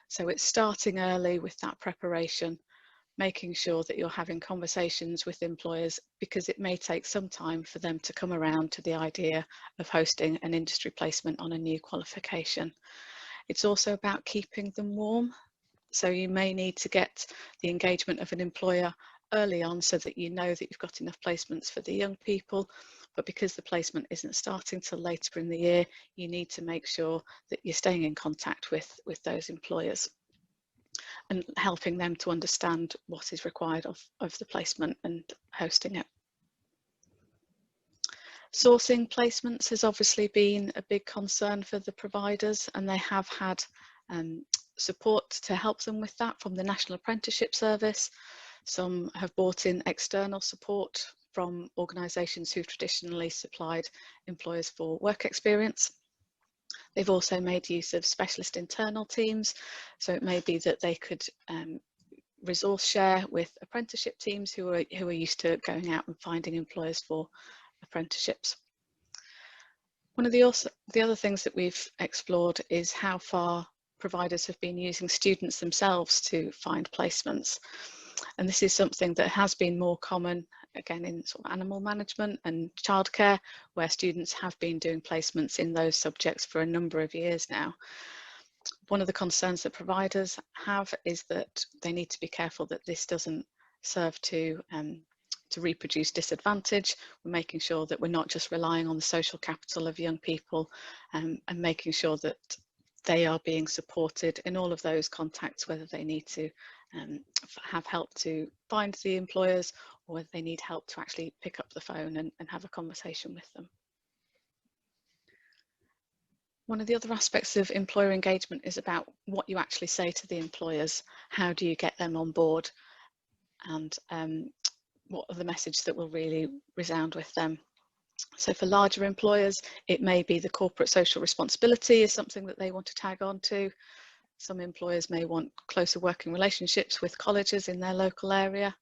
So it's starting early with that preparation, making sure that you're having conversations with employers, because it may take some time for them to come around to the idea of hosting an industry placement on a new qualification. It's also about keeping them warm. So you may need to get the engagement of an employer early on so that you know that you've got enough placements for the young people, but because the placement isn't starting till later in the year, you need to make sure that you're staying in contact with those employers and helping them to understand what is required of the placement and hosting it. Sourcing placements has obviously been a big concern for the providers, and they have had support to help them with that from the National Apprenticeship Service. Some have brought in external support from organisations who've traditionally supplied employers for work experience. They've also made use of specialist internal teams, so it may be that they could resource share with apprenticeship teams who are used to going out and finding employers for apprenticeships. One of the other things that we've explored is how far providers have been using students themselves to find placements. And this is something that has been more common, again, in sort of animal management and childcare, where students have been doing placements in those subjects for a number of years now. One of the concerns that providers have is that they need to be careful that this doesn't serve to reproduce disadvantage. We're making sure that we're not just relying on the social capital of young people, and making sure that they are being supported in all of those contacts, whether they need to have help to find the employers or whether they need help to actually pick up the phone and have a conversation with them. One of the other aspects of employer engagement is about what you actually say to the employers. How do you get them on board, and what are the message that will really resound with them? So for larger employers, it may be the corporate social responsibility is something that they want to tag on to. Some employers may want closer working relationships with colleges in their local area,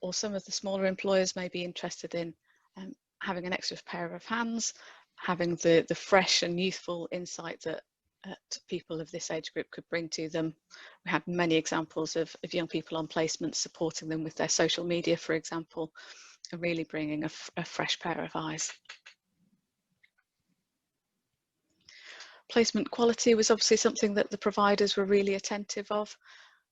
or some of the smaller employers may be interested in having an extra pair of hands, having the fresh and youthful insight that people of this age group could bring to them. We have many examples of young people on placements supporting them with their social media, for example, and really bringing a fresh pair of eyes. Placement quality was obviously something that the providers were really attentive of,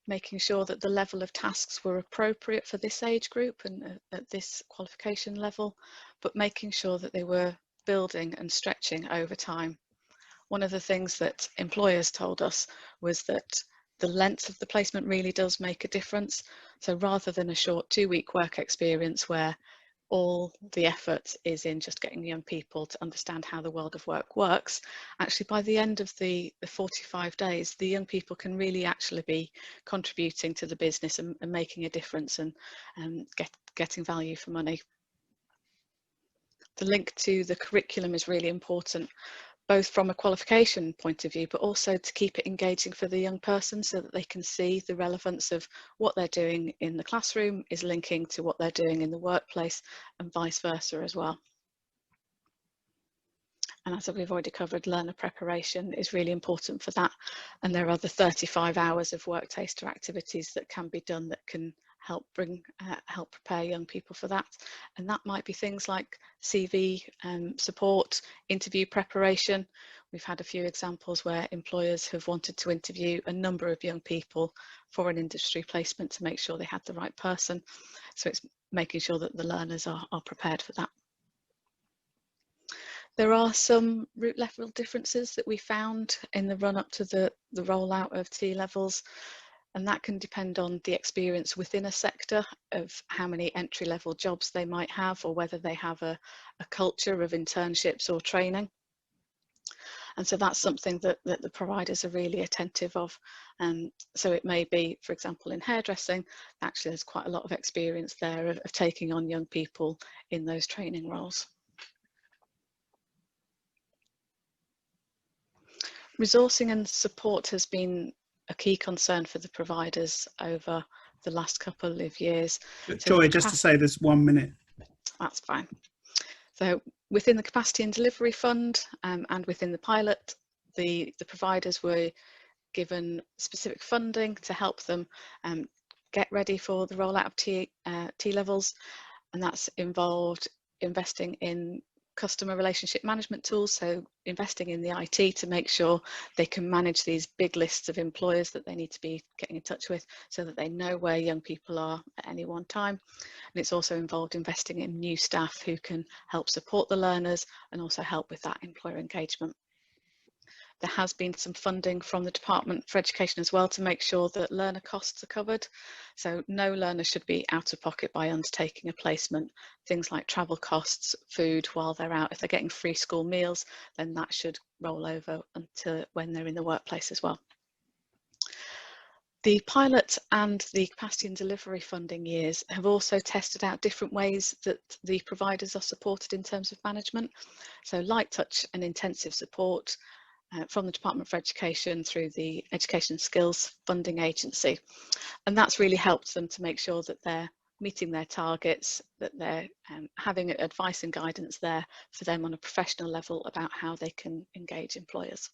making sure that the level of tasks were appropriate for this age group and at this qualification level, but making sure that they were building and stretching over time. One of the things that employers told us was that the length of the placement really does make a difference. So rather than a short 2-week work experience where all the effort is in just getting young people to understand how the world of work works, actually by the end of the 45 days, the young people can really actually be contributing to the business and making a difference and getting value for money. The link to the curriculum is really important, both from a qualification point of view, but also to keep it engaging for the young person so that they can see the relevance of what they're doing in the classroom is linking to what they're doing in the workplace and vice versa as well. And as we've already covered, learner preparation is really important for that. And there are the 35 hours of work taster activities that can be done that can help prepare young people for that. And that might be things like CV support, interview preparation. We've had a few examples where employers have wanted to interview a number of young people for an industry placement to make sure they had the right person. So it's making sure that the learners are prepared for that. There are some route level differences that we found in the run up to the rollout of T-levels, and that can depend on the experience within a sector of how many entry-level jobs they might have, or whether they have a culture of internships or training. And so that's something that the providers are really attentive of. So it may be, for example, in hairdressing, actually there's quite a lot of experience there of taking on young people in those training roles. Resourcing and support has been a key concern for the providers over the last couple of years. Joy, just to say there's 1 minute. That's fine. So within the Capacity and Delivery Fund and within the pilot, the providers were given specific funding to help them get ready for the rollout of T-levels, and that's involved investing in customer relationship management tools, so investing in the IT to make sure they can manage these big lists of employers that they need to be getting in touch with, so that they know where young people are at any one time. And it's also involved investing in new staff who can help support the learners and also help with that employer engagement. There has been some funding from the Department for Education as well to make sure that learner costs are covered. So no learner should be out of pocket by undertaking a placement. Things like travel costs, food while they're out. If they're getting free school meals, then that should roll over until when they're in the workplace as well. The pilot and the capacity and delivery funding years have also tested out different ways that the providers are supported in terms of management. So light touch and intensive support, from the Department for Education through the Education Skills Funding Agency. And that's really helped them to make sure that they're meeting their targets, that they're having advice and guidance there for them on a professional level about how they can engage employers.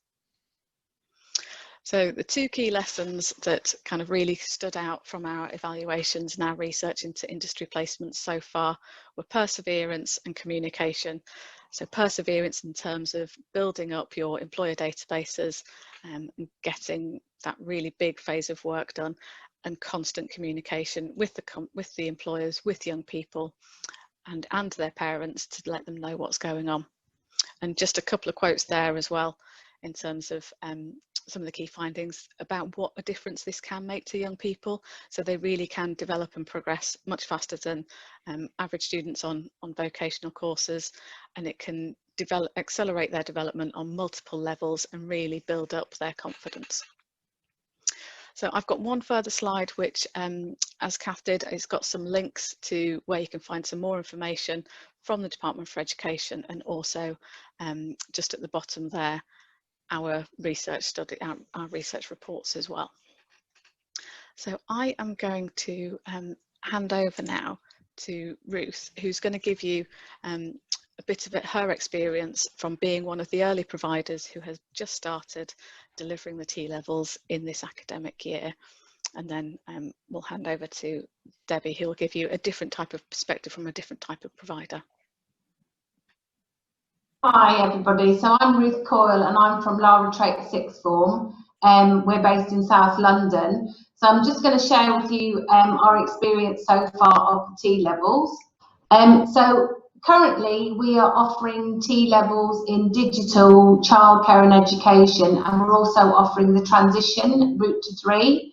So the two key lessons that kind of really stood out from our evaluations and our research into industry placements so far were perseverance and communication. So perseverance in terms of building up your employer databases and getting that really big phase of work done, and constant communication with the employers, with young people and their parents to let them know what's going on. And just a couple of quotes there as well in terms of some of the key findings about what a difference this can make to young people. So they really can develop and progress much faster than average students on vocational courses, and it can accelerate their development on multiple levels and really build up their confidence. So I've got one further slide which, as Kath did, it's got some links to where you can find some more information from the Department for Education, and also just at the bottom there, our research study, our research reports as well. So I am going to hand over now to Ruth, who's going to give you a bit of her experience from being one of the early providers who has just started delivering the T-levels in this academic year. And then we'll hand over to Debbie, who will give you a different type of perspective from a different type of provider. Hi everybody, so I'm Ruth Coyle and I'm from Lara Trait Sixth Form. We're based in South London. So I'm just going to share with you our experience so far of the T-levels. So currently we are offering T-levels in digital, childcare and education, and we're also offering the transition route to 3.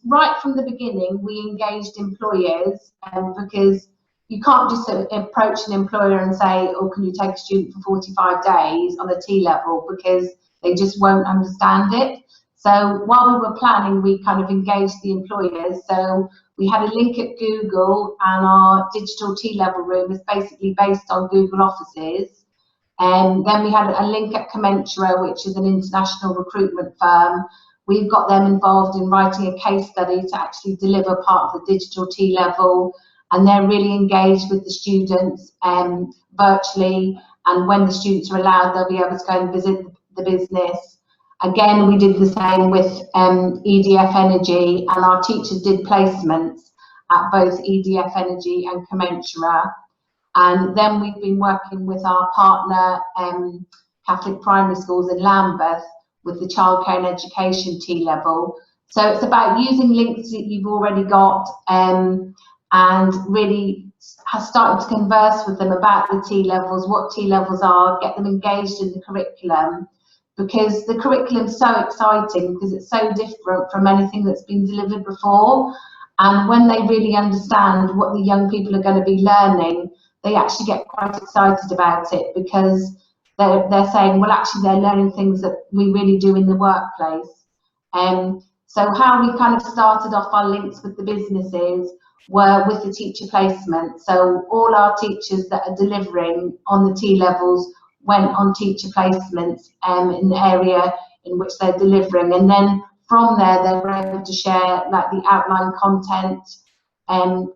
Right from the beginning we engaged employers because you can't just approach an employer and say, oh, can you take a student for 45 days on a T-level, because they just won't understand it. So while we were planning, we kind of engaged the employers. So we had a link at Google, and our digital T-level room is basically based on Google Offices. And then we had a link at Commensura, which is an international recruitment firm. We've got them involved in writing a case study to actually deliver part of the digital T-level. And they're really engaged with the students virtually, and when the students are allowed, they'll be able to go and visit the business. Again, we did the same with EDF Energy, and our teachers did placements at both EDF Energy and Commensura. And then we've been working with our partner Catholic primary schools in Lambeth with the childcare and education T-level. So it's about using links that you've already got and really has started to converse with them about the T-levels, what T-levels are, get them engaged in the curriculum, because the curriculum's so exciting because it's so different from anything that's been delivered before. And when they really understand what the young people are going to be learning, they actually get quite excited about it, because they're saying, well, actually they're learning things that we really do in the workplace. So how we kind of started off our links with the businesses were with the teacher placement. So all our teachers that are delivering on the T-levels went on teacher placements in the area in which they're delivering, and then from there they were able to share like the outline content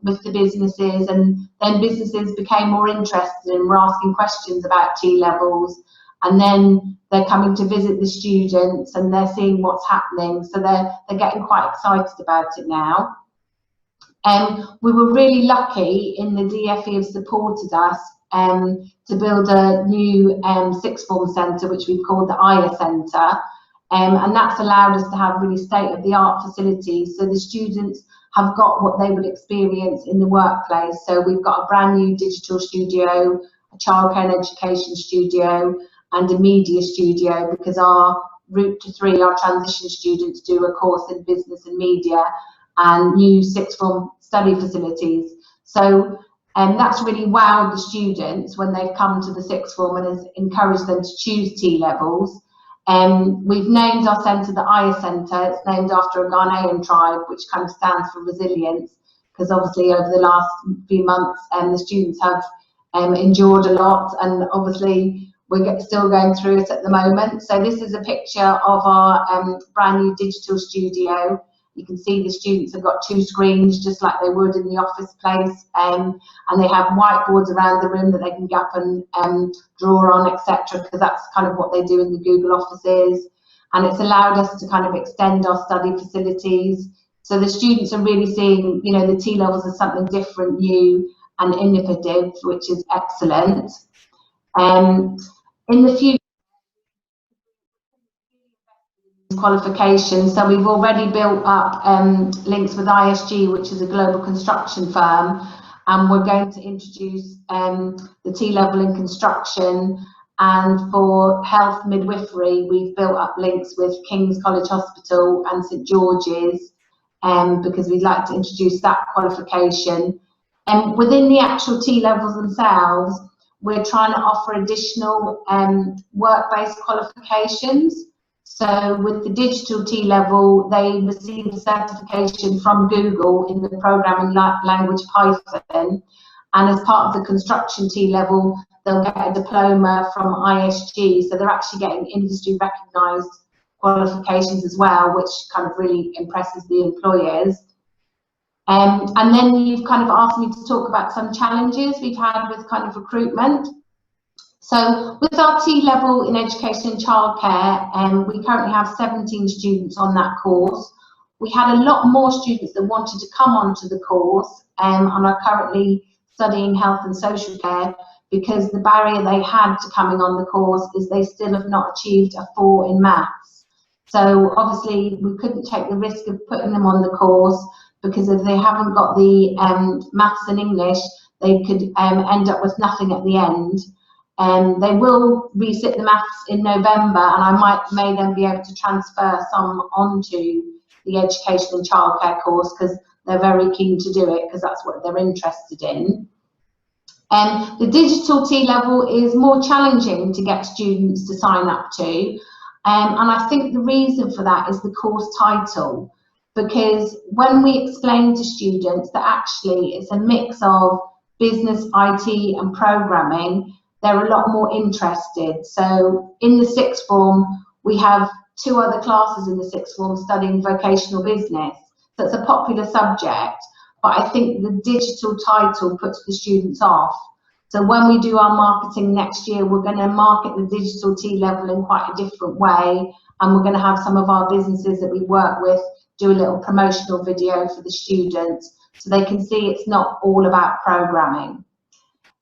with the businesses, and then businesses became more interested and were asking questions about T-levels, and then they're coming to visit the students and they're seeing what's happening, so they're getting quite excited about it now. We were really lucky in the DFE have supported us to build a new sixth form centre, which we've called the IA Centre, and that's allowed us to have really state-of-the-art facilities, so the students have got what they would experience in the workplace. So we've got a brand new digital studio, a childcare and education studio, and a media studio, because our Route to 3, our transition students, do a course in business and media, and new sixth form study facilities. So that's really wowed the students when they've come to the sixth form and has encouraged them to choose T-levels. We've named our centre the Aya Centre. It's named after a Ghanaian tribe, which kind of stands for resilience, because obviously over the last few months the students have endured a lot, and obviously we're still going through it at the moment. So this is a picture of our brand new digital studio. You can see the students have got 2 screens, just like they would in the office place, and they have whiteboards around the room that they can get up and draw on, etc., because that's kind of what they do in the Google offices. And it's allowed us to kind of extend our study facilities. So the students are really seeing, you know, the T-levels as something different, new and innovative, which is excellent. In the future, qualifications, so we've already built up links with ISG, which is a global construction firm, and we're going to introduce the T-level in construction. And for health midwifery, we've built up links with King's College Hospital and St George's, because we'd like to introduce that qualification. And within the actual T-levels themselves, we're trying to offer additional work-based qualifications. So with the digital T-level, they receive a certification from Google in the programming language Python, and as part of the construction T-level, they'll get a diploma from ISG, so they're actually getting industry recognised qualifications as well, which kind of really impresses the employers. And then you've kind of asked me to talk about some challenges we've had with kind of recruitment. So with our T-level in education and childcare, we currently have 17 students on that course. We had a lot more students that wanted to come onto the course and are currently studying health and social care, because the barrier they had to coming on the course is they still have not achieved a 4 in maths. So obviously we couldn't take the risk of putting them on the course, because if they haven't got the maths and English, they could end up with nothing at the end. They will resit the maths in November, and I may then be able to transfer some onto the education and childcare course, because they're very keen to do it, because that's what they're interested in. The digital T-level is more challenging to get students to sign up to, and I think the reason for that is the course title, because when we explain to students that actually it's a mix of business, IT and programming, they're a lot more interested. So in the sixth form, we have 2 other classes in the sixth form studying vocational business. So it's a popular subject, but I think the digital title puts the students off. So when we do our marketing next year, we're going to market the digital T-level in quite a different way, and we're going to have some of our businesses that we work with do a little promotional video for the students, so they can see it's not all about programming.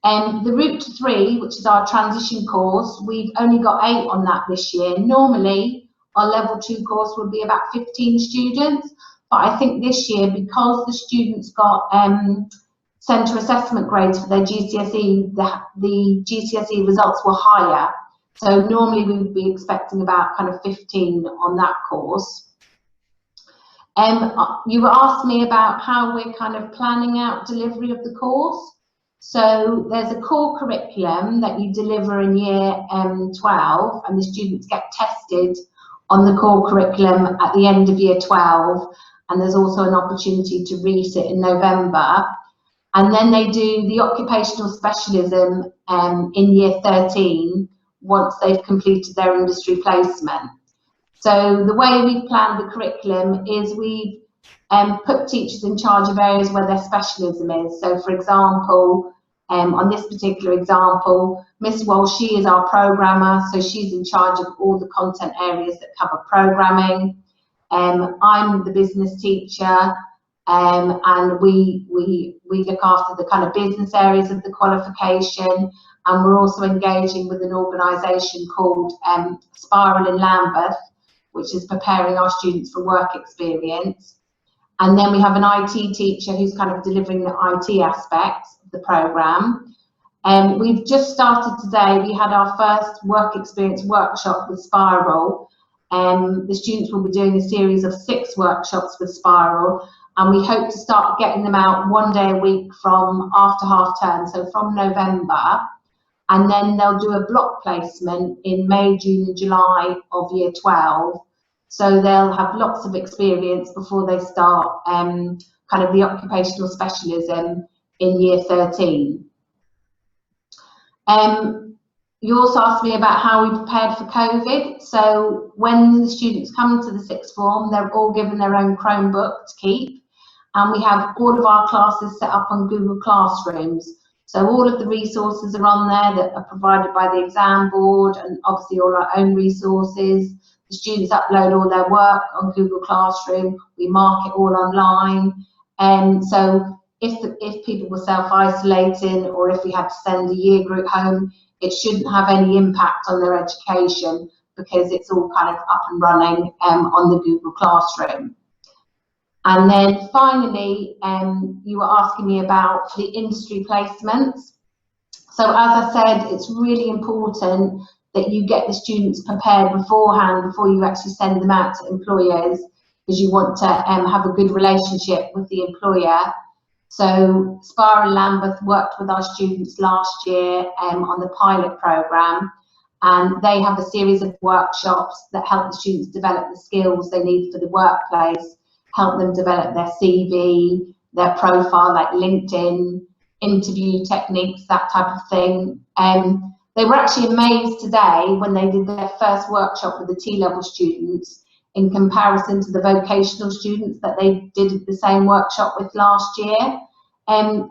The Route to 3, which is our transition course, we've only got 8 on that this year. Normally, our level 2 course would be about 15 students, but I think this year, because the students got centre assessment grades for their GCSE, the GCSE results were higher. So normally we would be expecting about kind of 15 on that course. You asked me about how we're kind of planning out delivery of the course. So there's a core curriculum that you deliver in year 12, and the students get tested on the core curriculum at the end of year 12, and there's also an opportunity to resit in November. And then they do the occupational specialism in year 13 once they've completed their industry placement. So the way we've planned the curriculum is we've put teachers in charge of areas where their specialism is. So for example, on this particular example, Miss Walsh, she is our programmer, so she's in charge of all the content areas that cover programming. I'm the business teacher, and we look after the kind of business areas of the qualification, and we're also engaging with an organisation called Spiral in Lambeth, which is preparing our students for work experience. And then we have an IT teacher who's kind of delivering the IT aspects of the programme. We've just started today, we had our first work experience workshop with Spiral. The students will be doing a series of 6 workshops with Spiral, and we hope to start getting them out 1 day a week from after half term, so from November. And then they'll do a block placement in May, June and July of year 12. So they'll have lots of experience before they start kind of the occupational specialism in year 13. You also asked me about how we prepared for COVID. So when the students come to the 6th form, they're all given their own Chromebook to keep. And we have all of our classes set up on Google Classrooms. So all of the resources are on there that are provided by the exam board, and obviously all our own resources. The students upload all their work on Google Classroom. We mark it all online. So if people were self-isolating, or if we had to send a year group home, it shouldn't have any impact on their education, because it's all kind of up and running on the Google Classroom. And then finally, you were asking me about the industry placements. So as I said, it's really important that you get the students prepared beforehand before you actually send them out to employers, because you want to have a good relationship with the employer. So Spiral Lambeth worked with our students last year on the pilot programme, and they have a series of workshops that help the students develop the skills they need for the workplace, help them develop their CV, their profile like LinkedIn, interview techniques, that type of thing. They were actually amazed today when they did their first workshop with the T-level students in comparison to the vocational students that they did the same workshop with last year.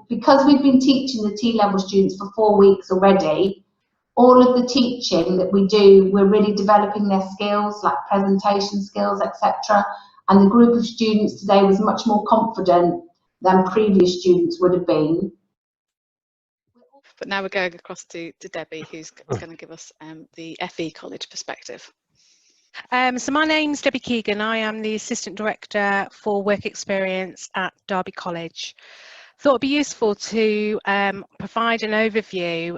Because we've been teaching the T-level students for 4 weeks already, all of the teaching that we do, we're really developing their skills, like presentation skills, etc. And the group of students today was much more confident than previous students would have been. But now we're going across to Debbie, who's going to give us the FE College perspective. So my name's Debbie Keegan. I am the Assistant Director for Work Experience at Derby College. Thought it'd be useful to provide an overview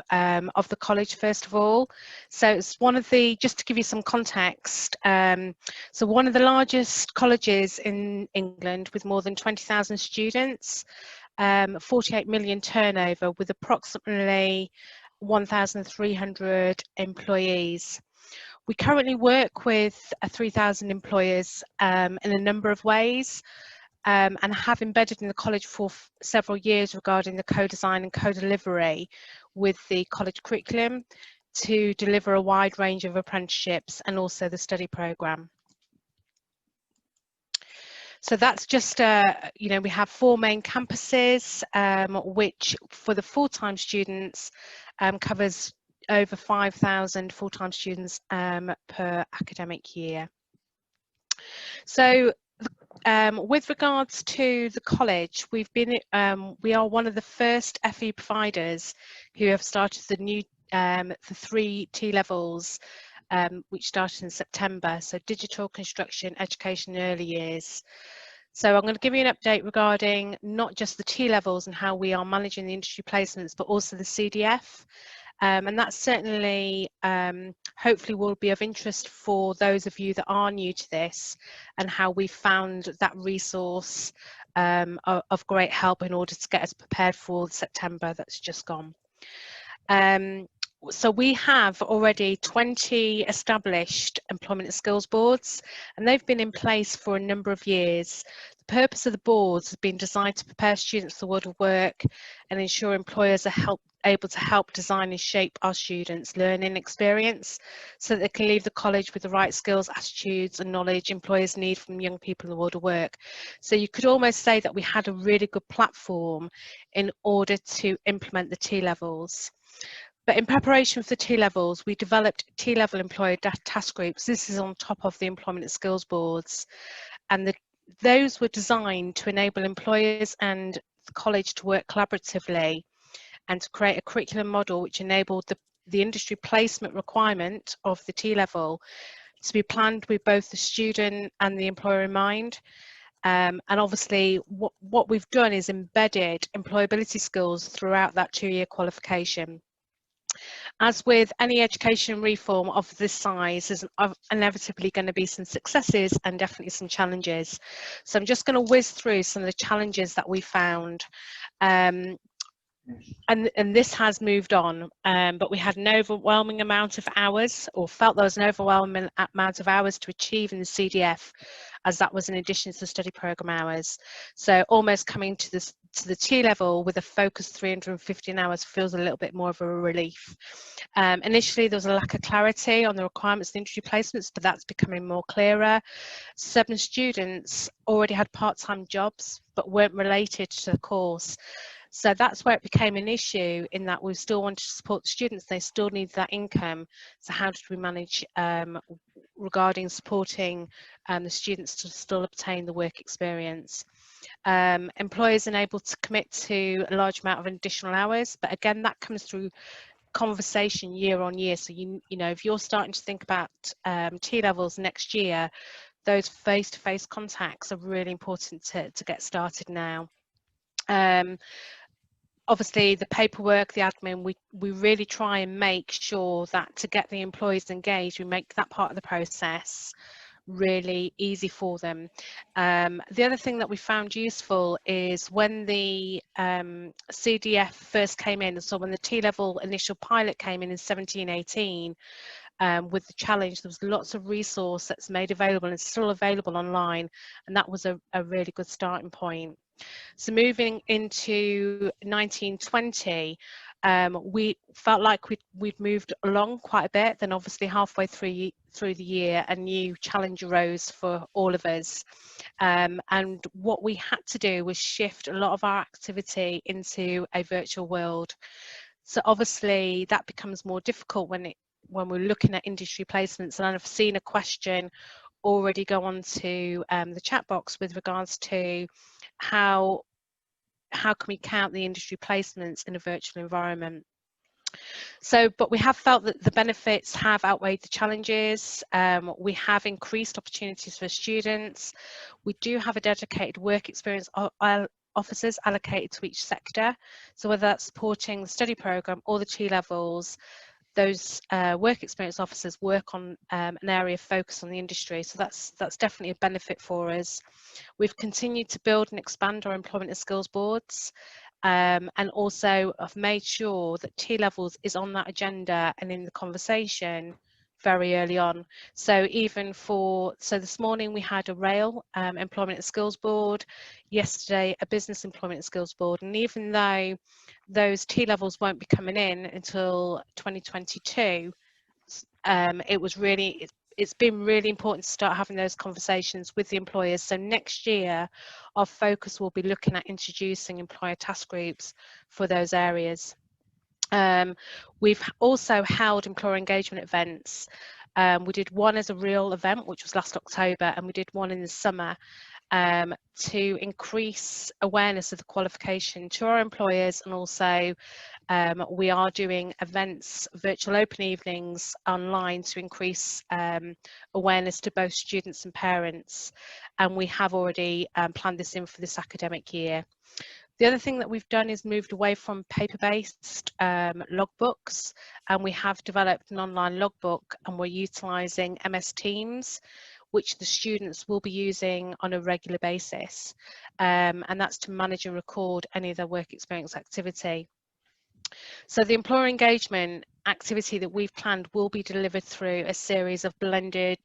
of the college first of all. So it's one of the, just to give you some context, so one of the largest colleges in England with more than 20,000 students, 48 million turnover with approximately 1,300 employees. We currently work with 3,000 employers in a number of ways. And have embedded in the college for several years regarding the co-design and co-delivery with the college curriculum to deliver a wide range of apprenticeships and also the study programme. So that's just, you know, we have 4 main campuses, which for the full-time students covers over 5,000 full-time students per academic year. So with regards to the college, we've been we are one of the first FE providers who have started the new the 3 T-levels which started in September, so digital, construction, education, and early years. So I'm going to give you an update regarding not just the T-levels and how we are managing the industry placements, but also the CDF. And that certainly, hopefully, will be of interest for those of you that are new to this, and how we found that resource of great help in order to get us prepared for September that's just gone. So we have already 20 established employment and skills boards, and they've been in place for a number of years. The purpose of the boards has been designed to prepare students for the world of work and ensure employers are able to help design and shape our students' learning experience so that they can leave the college with the right skills, attitudes and knowledge employers need from young people in the world of work. So you could almost say that we had a really good platform in order to implement the T-levels. But in preparation for the T-levels, we developed T-level employer task groups. This is on top of the employment and skills boards. And those were designed to enable employers and the college to work collaboratively and to create a curriculum model which enabled the industry placement requirement of the T-level to be planned with both the student and the employer in mind. And obviously what we've done is embedded employability skills throughout that 2-year qualification. As with any education reform of this size, there's inevitably going to be some successes and definitely some challenges. So I'm just going to whiz through some of the challenges that we found. And this has moved on, but we had an overwhelming amount of hours, or felt there was an overwhelming amount of hours to achieve in the CDF, as that was in addition to the study programme hours. So almost coming to the T-level with a focused 315 hours feels a little bit more of a relief. Initially, there was a lack of clarity on the requirements of the industry placements, but that's becoming more clearer. 7 students already had part-time jobs, but weren't related to the course. So that's where it became an issue, in that we still wanted to support the students, they still need that income. So how did we manage regarding supporting the students to still obtain the work experience? Employers unable to commit to a large amount of additional hours, but again that comes through conversation year on year. So you know, if you're starting to think about T-levels next year, those face-to-face contacts are really important to get started now. Obviously the paperwork, the admin, we really try and make sure that to get the employees engaged, we make that part of the process really easy for them. The other thing that we found useful is when the CDF first came in, so when the T-level initial pilot came in 17-18, with the challenge, there was lots of resource that's made available and still available online, and that was a really good starting point. So moving into 1920, we felt like we'd moved along quite a bit. Then obviously halfway through the year, a new challenge arose for all of us. And what we had to do was shift a lot of our activity into a virtual world. So obviously that becomes more difficult when we're looking at industry placements. And I've seen a question already go on to the chat box with regards to how can we count the industry placements in a virtual environment. So, but we have felt that the benefits have outweighed the challenges. We have increased opportunities for students. We do have a dedicated work experience officers allocated to each sector. So whether that's supporting the study programme or the T-levels, those work experience officers work on an area of focus on the industry. So that's definitely a benefit for us. We've continued to build and expand our employment and skills boards, and also have made sure that T-levels is on that agenda and in the conversation very early on. So this morning we had a rail employment and skills board, yesterday a business employment and skills board, and even though those T-levels won't be coming in until 2022, it's been really important to start having those conversations with the employers. So next year our focus will be looking at introducing employer task groups for those areas. We've also held employer engagement events. We did one as a real event, which was last October, and we did one in the summer. to increase awareness of the qualification to our employers, and also we are doing events, virtual open evenings online to increase awareness to both students and parents, and we have already planned this in for this academic year. The other thing that we've done is moved away from paper-based logbooks, and we have developed an online logbook, and we're utilising MS Teams, which the students will be using on a regular basis, and that's to manage and record any of their work experience activity. So the employer engagement activity that we've planned will be delivered through a series of blended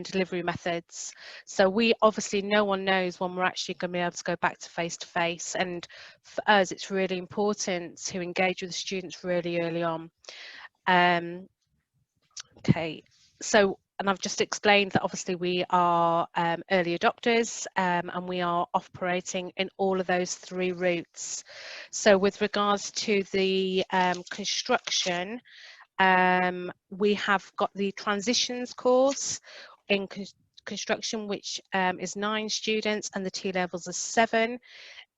delivery methods. So we obviously, no one knows when we're actually going to be able to go back to face, and for us it's really important to engage with the students really early on. Okay, so, and I've just explained that obviously we are early adopters, and we are operating in all of those 3 routes. So with regards to the construction, we have got the transitions course in construction, which is 9 students, and the T levels are 7.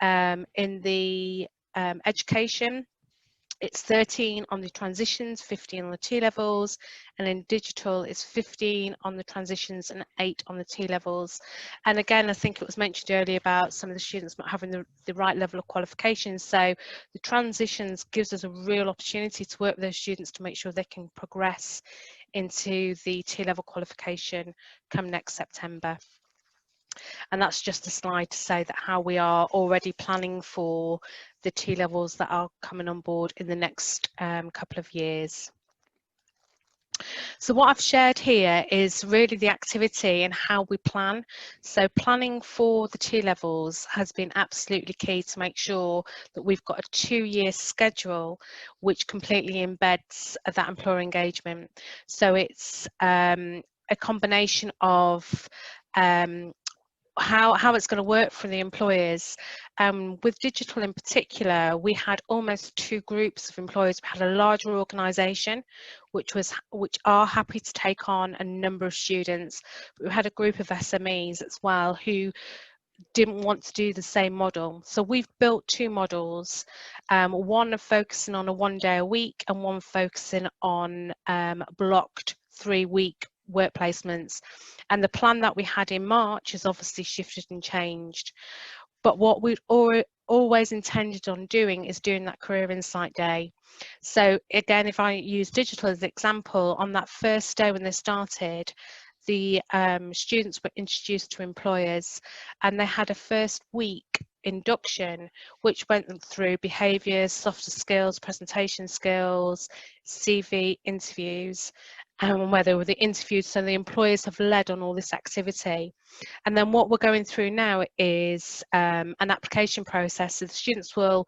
In the education, it's 13 on the transitions, 15 on the T levels, and in digital it's 15 on the transitions and 8 on the T levels. And again, I think it was mentioned earlier about some of the students not having the right level of qualification. So the transitions gives us a real opportunity to work with those students to make sure they can progress into the T level qualification come next September. And that's just a slide to say that how we are already planning for the T levels that are coming on board in the next couple of years. So what I've shared here is really the activity and how we plan. So planning for the T levels has been absolutely key to make sure that we've got a 2-year schedule which completely embeds that employer engagement. So it's a combination of how it's going to work for the employers. With digital in particular, we had almost 2 groups of employers. We had a larger organisation which are happy to take on a number of students, but we had a group of SMEs as well who didn't want to do the same model. So we've built 2 models, one focusing on a 1 day a week and one focusing on blocked 3-week work placements. And the plan that we had in March has obviously shifted and changed. But what we'd always intended on doing is doing that career insight day. So again, if I use digital as an example, on that first day when they started, the students were introduced to employers, and they had a first week induction which went them through behaviours, softer skills, presentation skills, CV interviews, and where they were the interviews, so the employers have led on all this activity. And then what we're going through now is an application process. So the students will,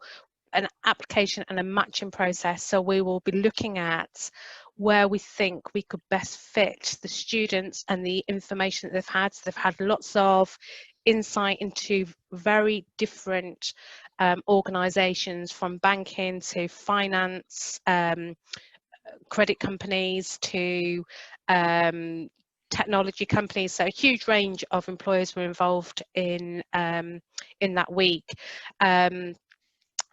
an application and a matching process, so we will be looking at where we think we could best fit the students and the information that they've had. So they've had lots of insight into very different organisations, from banking to finance, credit companies to technology companies. So a huge range of employers were involved in that week, and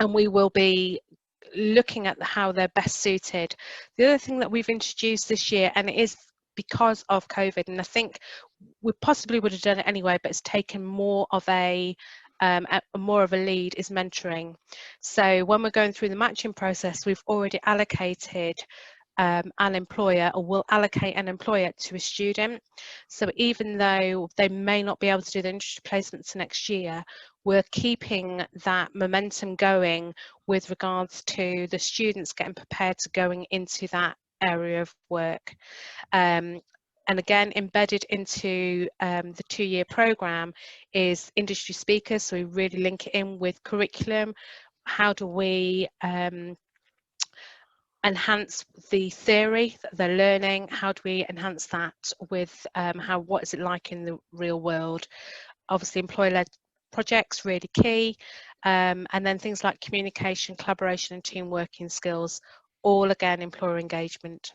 we will be looking at how they're best suited. The other thing that we've introduced this year, and it is because of COVID, and I think we possibly would have done it anyway, but it's taken more of a lead, is mentoring. So when we're going through the matching process, we've already allocated an employer, or will allocate an employer to a student. So even though they may not be able to do the industry placements next year, we're keeping that momentum going with regards to the students getting prepared to going into that area of work. And again, embedded into the 2-year programme is industry speakers, so we really link it in with curriculum. How do we enhance the theory that they're learning? How do we enhance that with what is it like in the real world? Obviously, employer-led projects, really key, and then things like communication, collaboration and team working skills, all again employer engagement.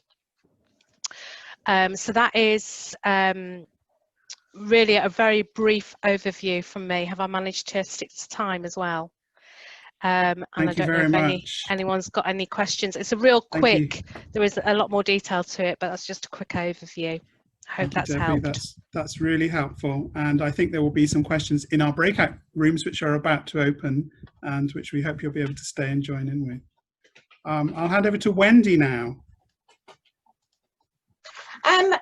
So that is really a very brief overview from me. Have I managed to stick to time as well? And I don't know if anyone's got any questions. It's a real quick, there is a lot more detail to it, but that's just a quick overview. I hope that's helped. That's really helpful. And I think there will be some questions in our breakout rooms, which are about to open and which we hope you'll be able to stay and join in with. I'll hand over to Wendy now.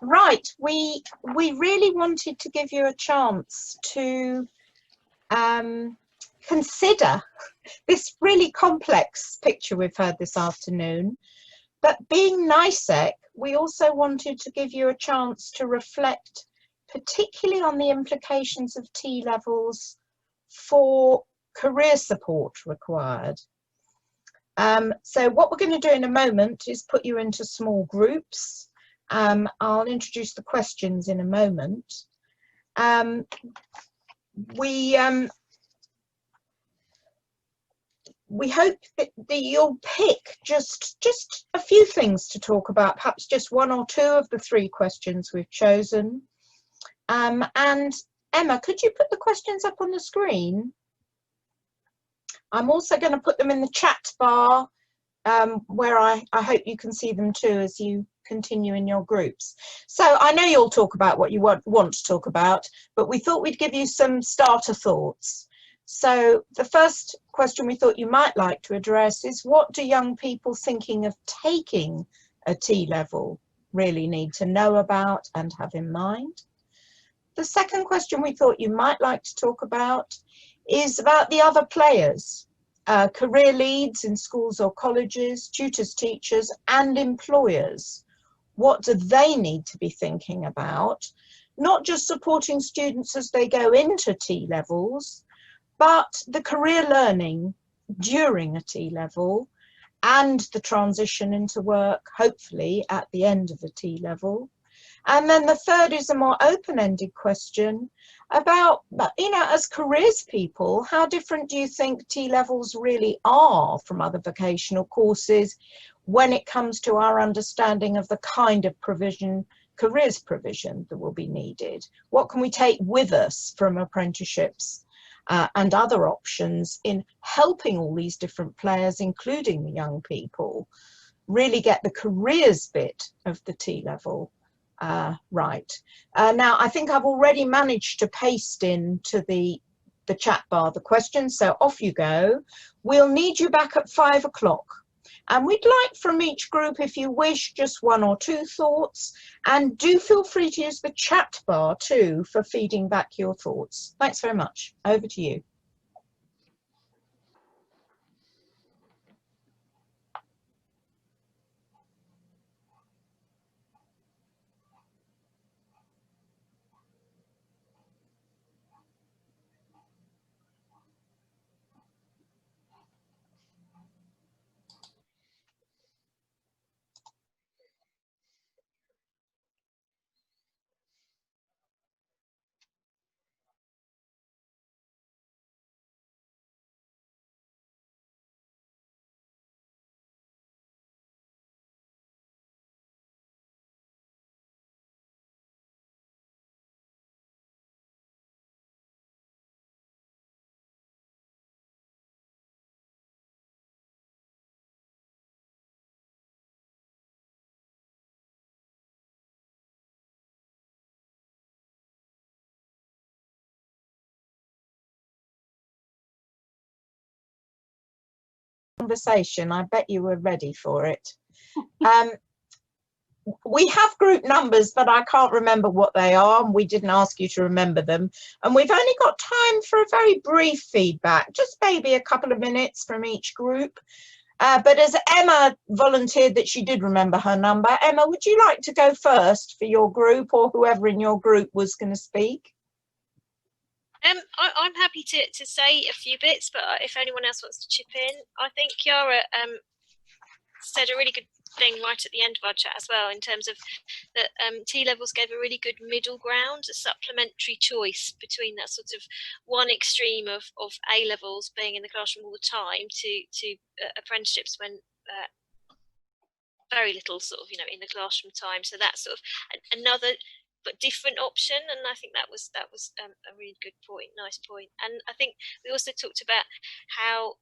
Right, we really wanted to give you a chance to consider this really complex picture we've heard this afternoon, but being NICEC, we also wanted to give you a chance to reflect particularly on the implications of T-levels for career support required. So what we're going to do in a moment is put you into small groups. I'll introduce the questions in a moment. We hope that you'll pick just a few things to talk about, perhaps just one or two of the three questions we've chosen. And Emma, could you put the questions up on the screen? I'm also going to put them in the chat bar where I hope you can see them too as you continue in your groups. So I know you'll talk about what you want to talk about, but we thought we'd give you some starter thoughts. So the first question we thought you might like to address is, what do young people thinking of taking a T-level really need to know about and have in mind? The second question we thought you might like to talk about is about the other players, career leads in schools or colleges, tutors, teachers, and employers. What do they need to be thinking about? Not just supporting students as they go into T-levels, but the career learning during a T-level and the transition into work, hopefully at the end of a T-level. And then the third is a more open-ended question about, you know, as careers people, how different do you think T-levels really are from other vocational courses when it comes to our understanding of the kind of provision, careers provision that will be needed? What can we take with us from apprenticeships and other options in helping all these different players, including the young people, really get the careers bit of the T-level right? Now, I think I've already managed to paste into the chat bar the questions, so off you go. We'll need you back at 5 o'clock. And we'd like from each group, if you wish, just one or two thoughts. And do feel free to use the chat bar too for feeding back your thoughts. Thanks very much. Over to you. Conversation, I bet you were ready for it. We have group numbers, but I can't remember what they are, and we didn't ask you to remember them. And we've only got time for a very brief feedback, just maybe a couple of minutes from each group. But as Emma volunteered that she did remember her number, Emma, would you like to go first for your group, or whoever in your group was going to speak? I'm happy to say a few bits, but if anyone else wants to chip in, I think Chiara said a really good thing right at the end of our chat as well, in terms of that T-levels gave a really good middle ground, a supplementary choice between that sort of one extreme of A-levels being in the classroom all the time to apprenticeships when very little sort of, you know, in the classroom time. So that's sort of another but different option, and I think that was a really good point, nice point. And I think we also talked about how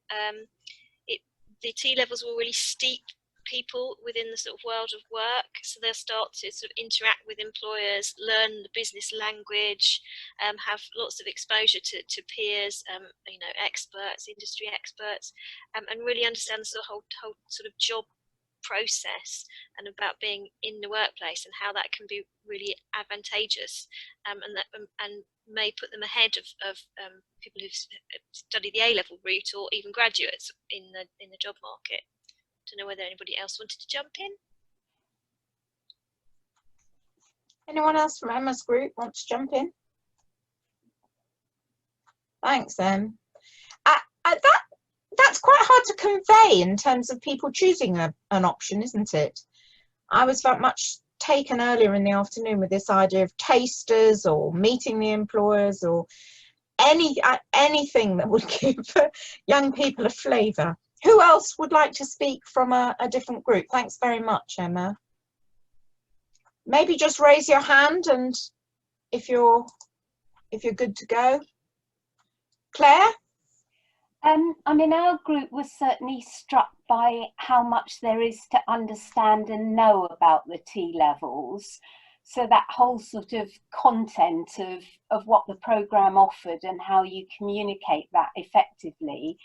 the T levels will really steep people within the sort of world of work, so they'll start to sort of interact with employers, learn the business language, have lots of exposure to peers, you know, experts, industry experts, and really understand the whole sort of job process and about being in the workplace and how that can be really advantageous, and may put them ahead of people who've studied the A-level route or even graduates in the job market. Don't know whether anybody else wanted to jump in. Anyone else from Emma's group want to jump in? Thanks, Em. That's quite hard to convey in terms of people choosing an option, isn't it? I was very much taken earlier in the afternoon with this idea of tasters or meeting the employers or anything that would give young people a flavour. Who else would like to speak from a different group? Thanks very much, Emma. Maybe just raise your hand, and if you're good to go. Claire? I mean, our group was certainly struck by how much there is to understand and know about the T levels. So that whole sort of content of what the programme offered and how you communicate that effectively.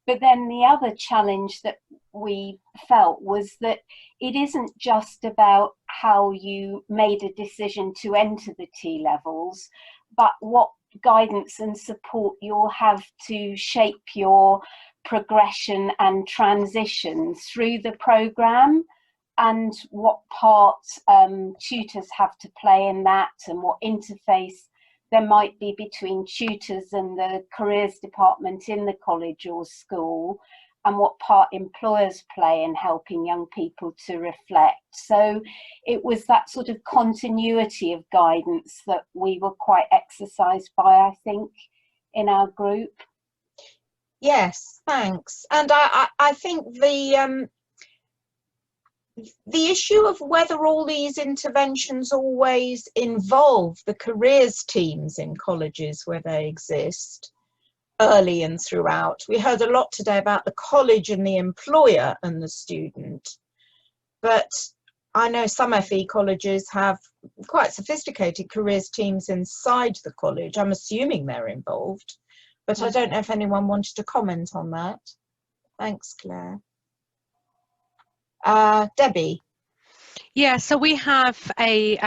But then the other challenge that we felt was that it isn't just about how you made a decision to enter the T levels, but what guidance and support you'll have to shape your progression and transition through the programme, and what part tutors have to play in that, and what interface there might be between tutors and the careers department in the college or school, and what part employers play in helping young people to reflect. So it was that sort of continuity of guidance that we were quite exercised by, I think, in our group. Yes, thanks. And I think the issue of whether all these interventions always involve the careers teams in colleges where they exist, early and throughout. We heard a lot today about the college and the employer and the student, but I know some FE colleges have quite sophisticated careers teams inside the college. I'm assuming they're involved, but I don't know if anyone wanted to comment on that. Thanks, Claire. Debbie. Yeah, so we have a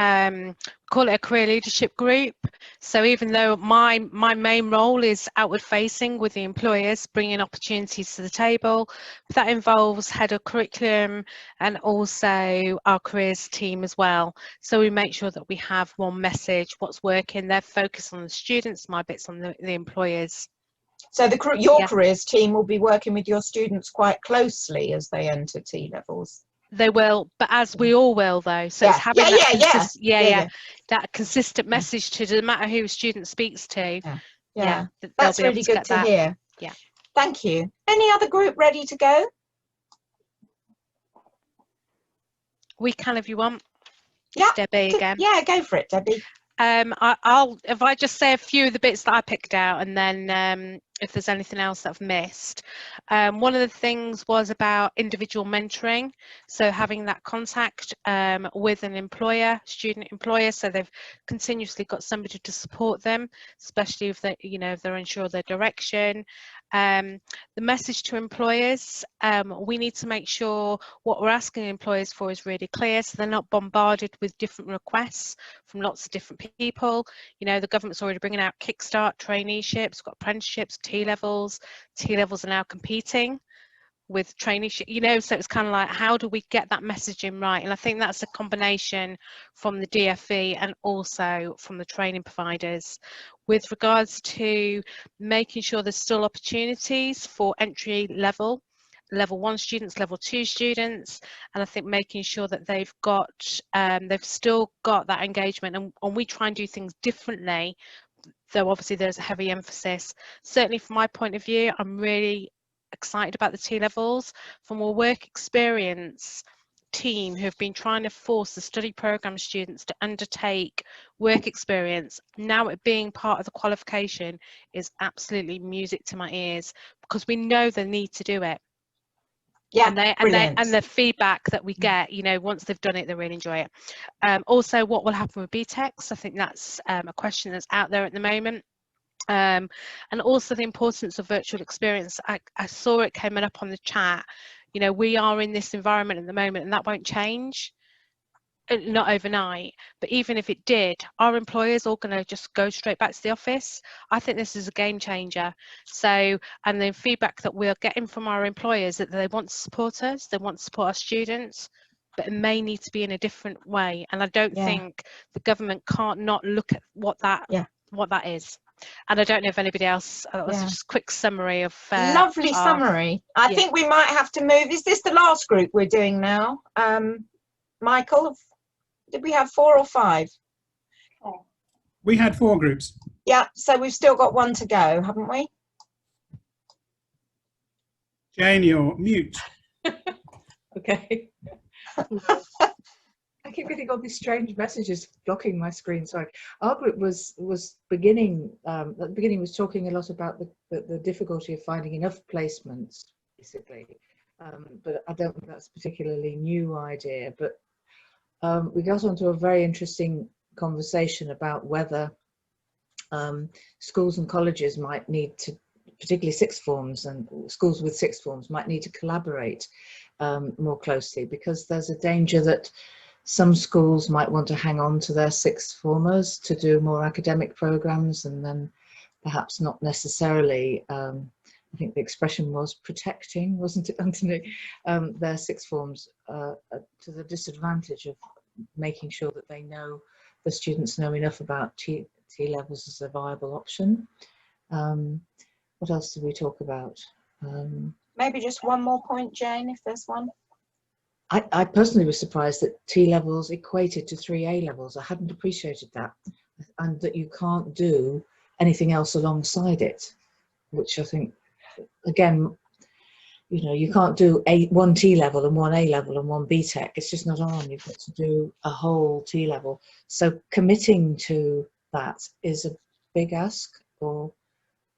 call it a career leadership group. So even though my main role is outward facing with the employers, bringing opportunities to the table, that involves head of curriculum and also our careers team as well. So we make sure that we have one message, what's working, their focus on the students, my bits on the employers. So your careers team will be working with your students quite closely as they enter T levels. They will, but as we all will, though. So it's having that consistent message to no matter who a student speaks to. That's really good to hear. Yeah. Thank you. Any other group ready to go? We can if you want. Yeah. Debbie again. Yeah, go for it, Debbie. If I just say a few of the bits that I picked out, and then if there's anything else that I've missed. One of the things was about individual mentoring, so having that contact with an employer, student employer, so they've continuously got somebody to support them, especially if they, if they're unsure of their direction. The message to employers, we need to make sure what we're asking employers for is really clear, so they're not bombarded with different requests from lots of different people. The government's already bringing out Kickstart traineeships, got apprenticeships, T-levels. T-levels are now competing with traineeship, so it's kind of like, how do we get that messaging right? And I think that's a combination from the DFE and also from the training providers with regards to making sure there's still opportunities for entry level 1 students, level 2 students, and I think making sure that they've still got that engagement, and we try and do things differently, though obviously there's a heavy emphasis. Certainly from my point of view, I'm really excited about the T levels. From a work experience team who have been trying to force the study programme students to undertake work experience, now it being part of the qualification is absolutely music to my ears, because we know the need to do it. Yeah, and the feedback that we get, you know, once they've done it, they really enjoy it. Also, what will happen with BTECs? I think that's a question that's out there at the moment. And also the importance of virtual experience. I saw it came up on the chat. You know, we are in this environment at the moment, and that won't change. Not overnight, but even if it did, our employers are going to just go straight back to the office. I think this is a game changer. So, and the feedback that we're getting from our employers that they want to support us, they want to support our students, but it may need to be in a different way. And I don't think the government can't not look at what that is. And I don't know if anybody else, that was just a quick summary of lovely summary. I think we might have to move. Is this the last group we're doing now? Michael, did we have 4 or 5? We had 4 groups. Yeah, so we've still got 1 to go, haven't we? Jane, you're mute. Okay. I keep getting all these strange messages blocking my screen. Sorry. Our group was beginning at the beginning was talking a lot about the difficulty of finding enough placements, basically. But I don't think that's a particularly new idea. But we got onto a very interesting conversation about whether schools and colleges might need to, particularly sixth forms and schools with sixth forms, might need to collaborate more closely, because there's a danger that some schools might want to hang on to their sixth formers to do more academic programs, and then perhaps not necessarily, I think the expression was protecting, wasn't it, Anthony, their sixth forms to the disadvantage of making sure that they know, the students know enough about T levels as a viable option. What else did we talk about? Maybe just one more point, Jane, if there's one. I personally was surprised that T levels equated to 3 A levels. I hadn't appreciated that, and that you can't do anything else alongside it, which I think, again, you know, you can't do 1 T level and 1 A level and 1 BTEC. It's just not on. You've got to do a whole T level. So committing to that is a big ask, or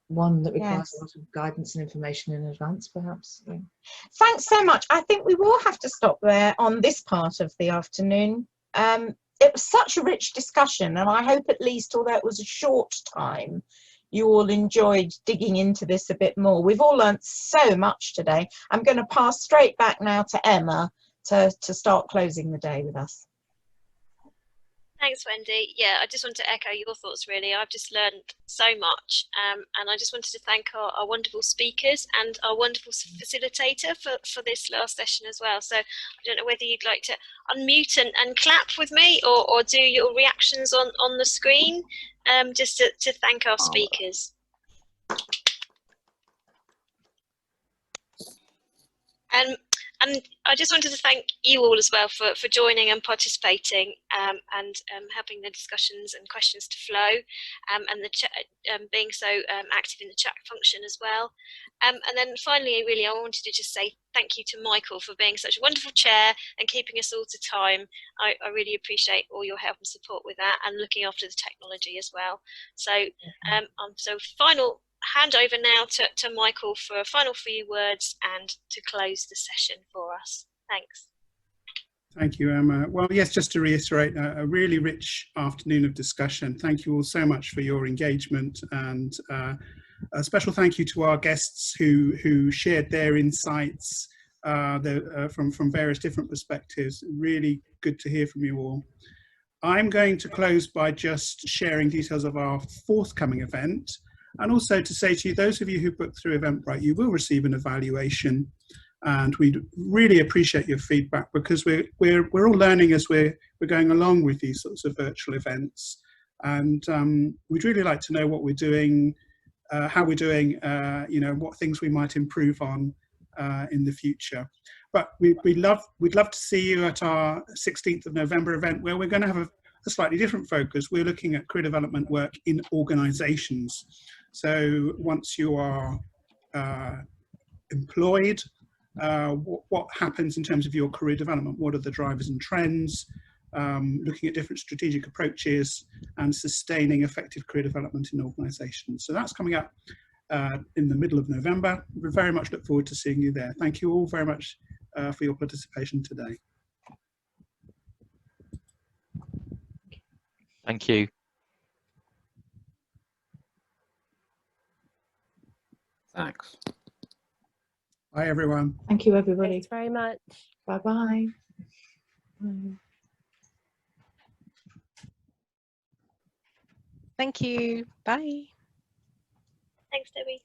one that requires a lot of guidance and information in advance, perhaps. Yeah. Thanks so much. I think we will have to stop there on this part of the afternoon. It was such a rich discussion, and I hope at least, although it was a short time, you all enjoyed digging into this a bit more. We've all learnt so much today. I'm going to pass straight back now to Emma to start closing the day with us. Thanks, Wendy. Yeah, I just want to echo your thoughts, really. I've just learned so much, and I just wanted to thank our wonderful speakers and our wonderful facilitator for this last session as well. So I don't know whether you'd like to unmute and clap with me, or do your reactions on the screen, just to thank our speakers. And I just wanted to thank you all as well for joining and participating, and helping the discussions and questions to flow, and the chat, being so active in the chat function as well. And then finally, really, I wanted to just say thank you to Michael for being such a wonderful chair and keeping us all to time. I really appreciate all your help and support with that, and looking after the technology as well. So, so final hand over now to Michael for a final few words and to close the session for us. Thanks. Thank you, Emma. Well, yes, just to reiterate, a really rich afternoon of discussion. Thank you all so much for your engagement, and a special thank you to our guests who shared their insights from various different perspectives. Really good to hear from you all. I'm going to close by just sharing details of our forthcoming event, and also to say to you, those of you who booked through Eventbrite, you will receive an evaluation, and we'd really appreciate your feedback, because we're all learning as we're going along with these sorts of virtual events, and we'd really like to know what we're doing, how we're doing, you know, what things we might improve on in the future. But we'd love to see you at our 16th of November event, where we're going to have a slightly different focus. We're looking at career development work in organisations. So once you are employed, what happens in terms of your career development, what are the drivers and trends, looking at different strategic approaches and sustaining effective career development in organisations. So that's coming up in the middle of November. We very much look forward to seeing you there. Thank you all very much for your participation today. Thank you. Thanks. Bye, everyone. Thank you, everybody. Thanks very much. Bye-bye. Thank you. Bye. Thanks, Debbie.